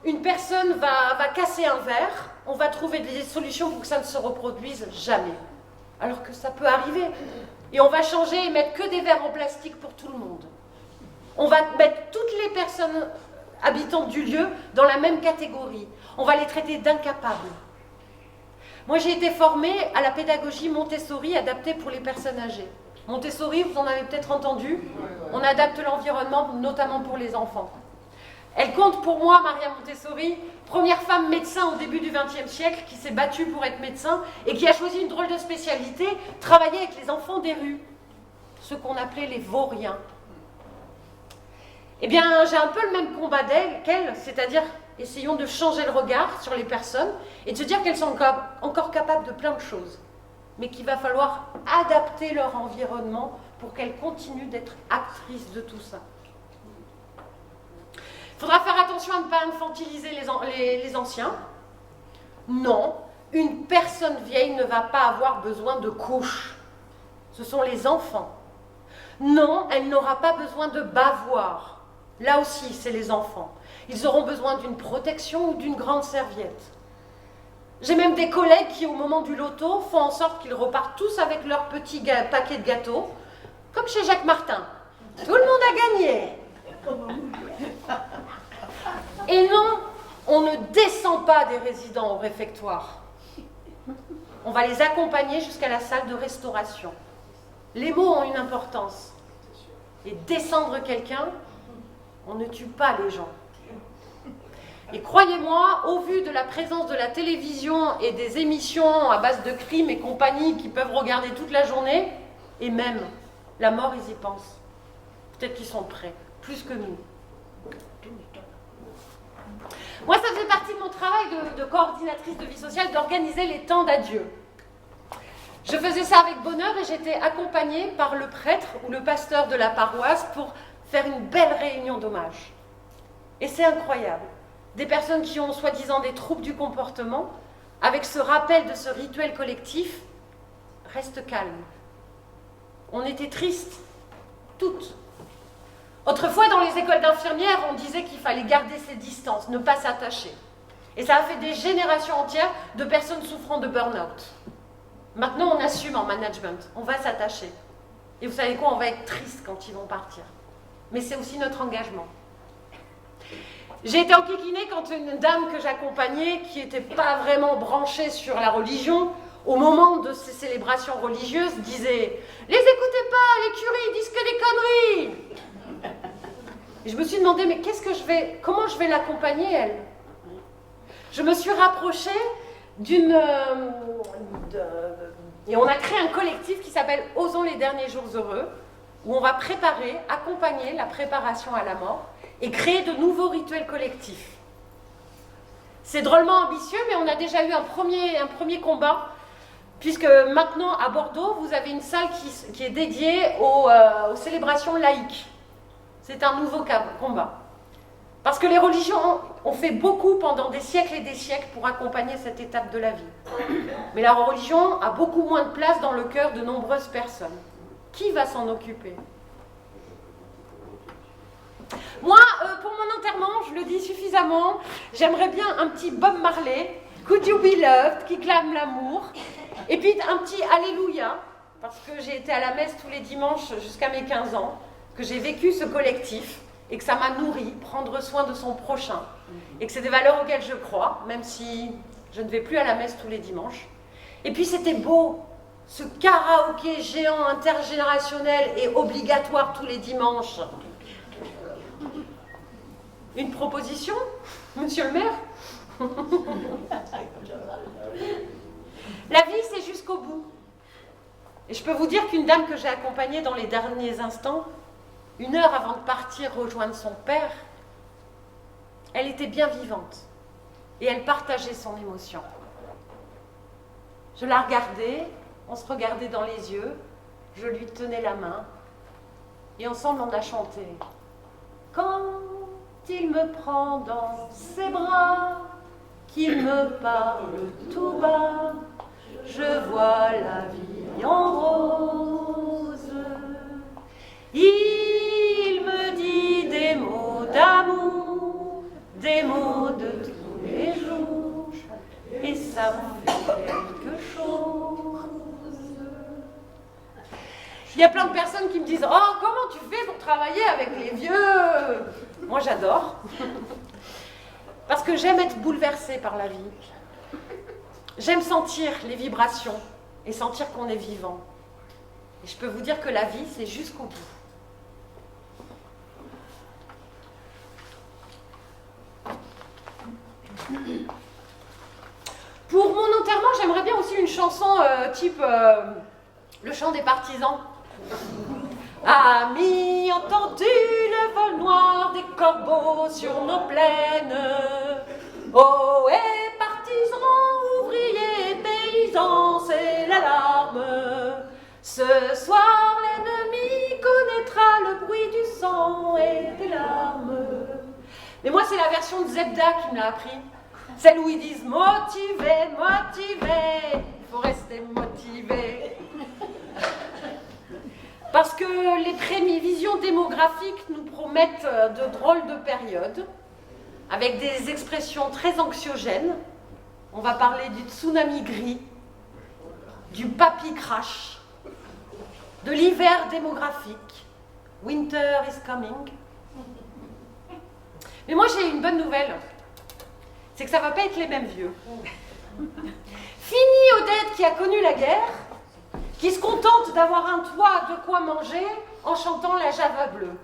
une personne va casser un verre, on va trouver des solutions pour que ça ne se reproduise jamais. Alors que ça peut arriver. Et on va changer et mettre que des verres en plastique pour tout le monde. On va mettre toutes les personnes habitantes du lieu dans la même catégorie. On va les traiter d'incapables. Moi, j'ai été formée à la pédagogie Montessori adaptée pour les personnes âgées. Montessori, vous en avez peut-être entendu, on adapte l'environnement, notamment pour les enfants. Elle compte pour moi, Maria Montessori, première femme médecin au début du XXe siècle qui s'est battue pour être médecin et qui a choisi une drôle de spécialité, travailler avec les enfants des rues, ceux qu'on appelait les vauriens. Eh bien, j'ai un peu le même combat qu'elle, c'est-à-dire essayons de changer le regard sur les personnes et de se dire qu'elles sont encore capables de plein de choses, mais qu'il va falloir adapter leur environnement pour qu'elles continuent d'être actrices de tout ça. Il faudra faire attention à ne pas infantiliser les anciens. Non, une personne vieille ne va pas avoir besoin de couches. Ce sont les enfants. Non, elle n'aura pas besoin de bavoir. Là aussi, c'est les enfants. Ils auront besoin d'une protection ou d'une grande serviette. J'ai même des collègues qui, au moment du loto, font en sorte qu'ils repartent tous avec leur petit paquet de gâteaux, comme chez Jacques Martin. Tout le monde a gagné. Et non, on ne descend pas des résidents au réfectoire. On va les accompagner jusqu'à la salle de restauration. Les mots ont une importance. Et descendre quelqu'un, on ne tue pas les gens. Et croyez-moi, au vu de la présence de la télévision et des émissions à base de crimes et compagnie qui peuvent regarder toute la journée, et même la mort, ils y pensent. Peut-être qu'ils sont prêts, plus que nous. Moi, ça faisait partie de mon travail de coordinatrice de vie sociale d'organiser les temps d'adieu. Je faisais ça avec bonheur et j'étais accompagnée par le prêtre ou le pasteur de la paroisse pour faire une belle réunion d'hommage. Et c'est incroyable. Des personnes qui ont soi-disant des troubles du comportement, avec ce rappel de ce rituel collectif, restent calmes. On était tristes, toutes. Autrefois, dans les écoles d'infirmières, on disait qu'il fallait garder ses distances, ne pas s'attacher. Et ça a fait des générations entières de personnes souffrant de burn-out. Maintenant, on assume en management, on va s'attacher. Et vous savez quoi, on va être triste quand ils vont partir. Mais c'est aussi notre engagement. J'ai été enquiquinée quand une dame que j'accompagnais, qui n'était pas vraiment branchée sur la religion, au moment de ces célébrations religieuses, disait « Les écoutez pas, les curés ils disent que des conneries !» Et je me suis demandé, mais comment je vais l'accompagner, elle? Je me suis rapprochée et on a créé un collectif qui s'appelle « Osons les derniers jours heureux », où on va accompagner la préparation à la mort et créer de nouveaux rituels collectifs. C'est drôlement ambitieux, mais on a déjà eu un premier combat, puisque maintenant, à Bordeaux, vous avez une salle qui est dédiée aux célébrations laïques. C'est un nouveau combat. Parce que les religions ont fait beaucoup pendant des siècles et des siècles pour accompagner cette étape de la vie. Mais la religion a beaucoup moins de place dans le cœur de nombreuses personnes. Qui va s'en occuper? Moi, pour mon enterrement, je le dis suffisamment, j'aimerais bien un petit Bob Marley, Could You Be Loved, qui clame l'amour, et puis un petit Alléluia, parce que j'ai été à la messe tous les dimanches jusqu'à mes 15 ans, que j'ai vécu ce collectif, et que ça m'a nourri, prendre soin de son prochain, et que c'est des valeurs auxquelles je crois, même si je ne vais plus à la messe tous les dimanches. Et puis c'était beau, ce karaoké géant intergénérationnel et obligatoire tous les dimanches. Une proposition, monsieur le maire? La vie, c'est jusqu'au bout. Et je peux vous dire qu'une dame que j'ai accompagnée dans les derniers instants, 1 heure avant de partir rejoindre son père, elle était bien vivante et elle partageait son émotion. Je la regardais, on se regardait dans les yeux, je lui tenais la main et ensemble on a chanté. Quand il me prend dans ses bras, qu'il me parle tout bas, je vois la vie en rose. Il me dit des mots d'amour, des mots de tous les jours, et ça me fait quelque chose. Il y a plein de personnes qui me disent « Oh, comment tu fais pour travailler avec les vieux ?» Moi, j'adore. Parce que j'aime être bouleversée par la vie. J'aime sentir les vibrations et sentir qu'on est vivant. Et je peux vous dire que la vie, c'est jusqu'au bout. Pour mon enterrement, j'aimerais bien aussi une chanson type Le chant des partisans. Amis, entendu le vol noir des corbeaux sur nos plaines. Oh, et partisans, ouvriers, paysans, c'est l'alarme. Ce soir, l'ennemi connaîtra le bruit du sang et des larmes. Mais moi, c'est la version de Zebda qui me l'a appris. Celle où ils disent « Motivé, motivé, il faut rester motivé ». Parce que les prévisions démographiques nous promettent de drôles de périodes, avec des expressions très anxiogènes. On va parler du tsunami gris, du papy crash, de l'hiver démographique. Winter is coming. Mais moi, j'ai une bonne nouvelle. C'est que ça ne va pas être les mêmes vieux. Fini Odette qui a connu la guerre, qui se contente d'avoir un toit, de quoi manger, en chantant la Java bleue.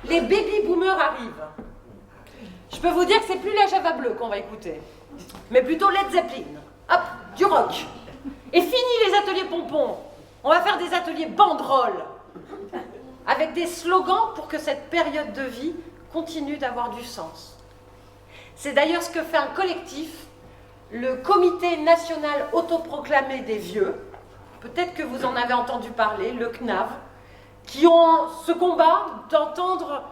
Les baby-boomers arrivent. Je peux vous dire que c'est plus la Java bleue qu'on va écouter, mais plutôt Led Zeppelin. Hop, du rock. Et fini les ateliers pompons. On va faire des ateliers banderoles. avec des slogans pour que cette période de vie continue d'avoir du sens. C'est d'ailleurs ce que fait un collectif, le Comité national autoproclamé des vieux, peut-être que vous en avez entendu parler, le CNAV, qui ont ce combat d'entendre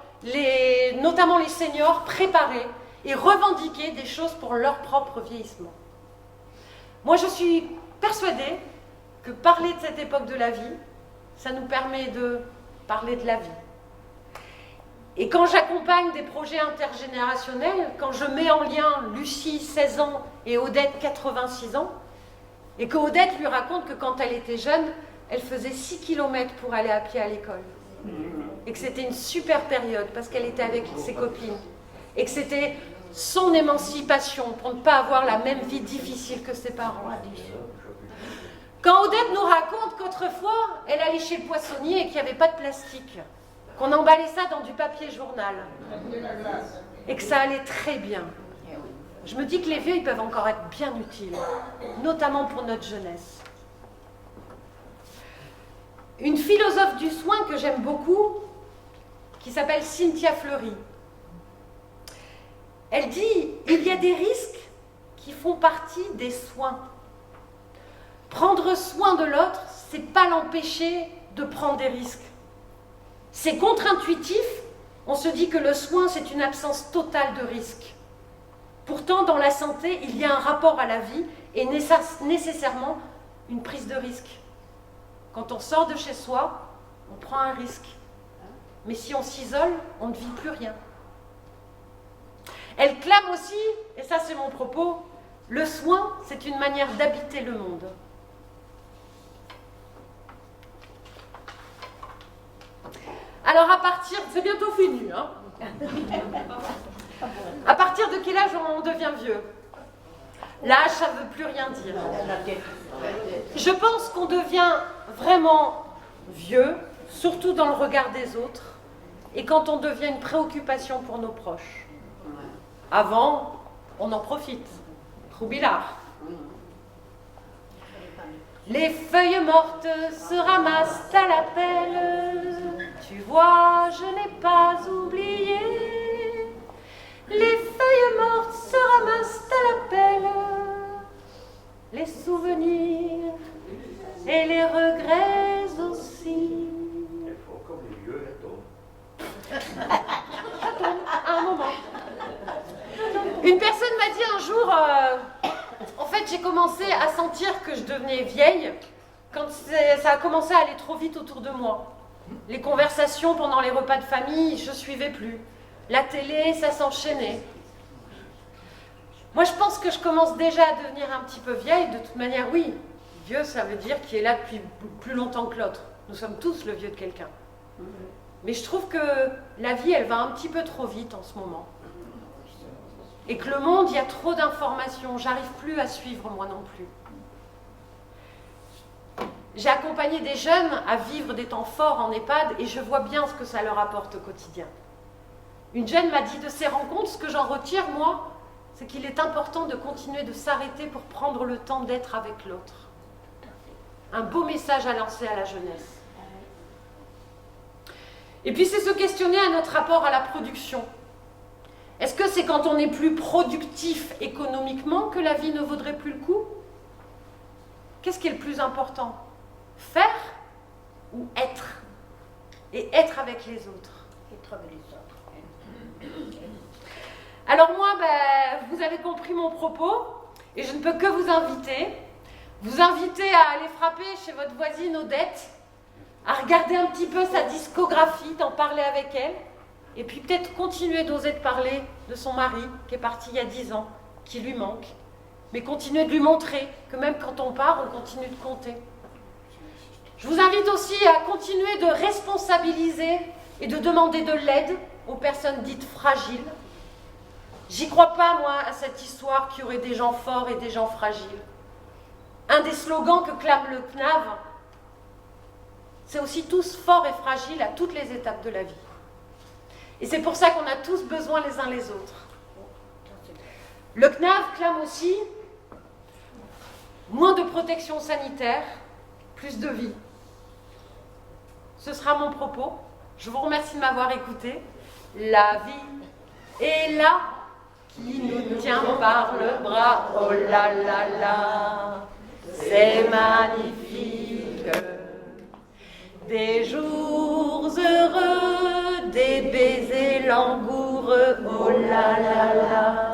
notamment les seniors préparer et revendiquer des choses pour leur propre vieillissement. Moi, je suis persuadée que parler de cette époque de la vie, ça nous permet de parler de la vie. Et quand j'accompagne des projets intergénérationnels, quand je mets en lien Lucie, 16 ans, et Odette, 86 ans, et que Odette lui raconte que quand elle était jeune, elle faisait 6 km pour aller à pied à l'école. Et que c'était une super période parce qu'elle était avec ses copines. Et que c'était son émancipation pour ne pas avoir la même vie difficile que ses parents. Quand Odette nous raconte qu'autrefois, elle allait chez le poissonnier et qu'il n'y avait pas de plastique, qu'on emballait ça dans du papier journal, et que ça allait très bien. Je me dis que les vieux, ils peuvent encore être bien utiles, notamment pour notre jeunesse. Une philosophe du soin que j'aime beaucoup, qui s'appelle Cynthia Fleury, elle dit « Il y a des risques qui font partie des soins. Prendre soin de l'autre, c'est pas l'empêcher de prendre des risques. C'est contre-intuitif, on se dit que le soin, c'est une absence totale de risque. Pourtant, dans la santé, il y a un rapport à la vie et nécessairement une prise de risque. Quand on sort de chez soi, on prend un risque. Mais si on s'isole, on ne vit plus rien. » Elle clame aussi, et ça c'est mon propos, le soin, c'est une manière d'habiter le monde. Alors à partir, c'est bientôt fini, hein. À partir de quel âge on devient vieux? L'âge, ça ne veut plus rien dire. Je pense qu'on devient vraiment vieux, surtout dans le regard des autres, et quand on devient une préoccupation pour nos proches. Avant, on en profite. Roubilard. Les feuilles mortes se ramassent à la pelle. Tu vois, je n'ai pas oublié. Les feuilles mortes se ramassent à la pelle. Les souvenirs et les regrets aussi. Il faut comme les vieux, elle tombe. À un moment. Une personne m'a dit un jour, en fait j'ai commencé à sentir que je devenais vieille quand ça a commencé à aller trop vite autour de moi. Les conversations pendant les repas de famille, je ne suivais plus. La télé, ça s'enchaînait. Moi je pense que je commence déjà à devenir un petit peu vieille. De toute manière, oui, vieux ça veut dire qu'il est là depuis plus longtemps que l'autre. Nous sommes tous le vieux de quelqu'un. Mais je trouve que la vie, elle va un petit peu trop vite en ce moment. Et que le monde, il y a trop d'informations. J'arrive plus à suivre moi non plus. J'ai accompagné des jeunes à vivre des temps forts en EHPAD et je vois bien ce que ça leur apporte au quotidien. Une jeune m'a dit de ces rencontres, ce que j'en retire, moi, c'est qu'il est important de continuer de s'arrêter pour prendre le temps d'être avec l'autre. Un beau message à lancer à la jeunesse. Et puis c'est se questionner à notre rapport à la production. Est-ce que c'est quand on est plus productif économiquement que la vie ne vaudrait plus le coup? Qu'est-ce qui est le plus important? Faire ou être? Et être avec les autres. Être avec les autres. Alors moi, vous avez compris mon propos, et je ne peux que vous inviter à aller frapper chez votre voisine Odette, à regarder un petit peu sa discographie, d'en parler avec elle, et puis peut-être continuer d'oser de parler de son mari, qui est parti il y a 10 ans, qui lui manque, mais continuer de lui montrer que même quand on part, on continue de compter. Je vous invite aussi à continuer de responsabiliser et de demander de l'aide aux personnes dites fragiles. J'y crois pas, moi, à cette histoire qu'il y aurait des gens forts et des gens fragiles. Un des slogans que clame le CNAV, c'est aussi tous forts et fragiles à toutes les étapes de la vie. Et c'est pour ça qu'on a tous besoin les uns les autres. Le CNAV clame aussi moins de protection sanitaire, plus de vie. Ce sera mon propos. Je vous remercie de m'avoir écouté. La vie est là, qui nous tient par le bras. Oh là là là, c'est magnifique. Des jours heureux, des baisers langoureux. Oh là là là.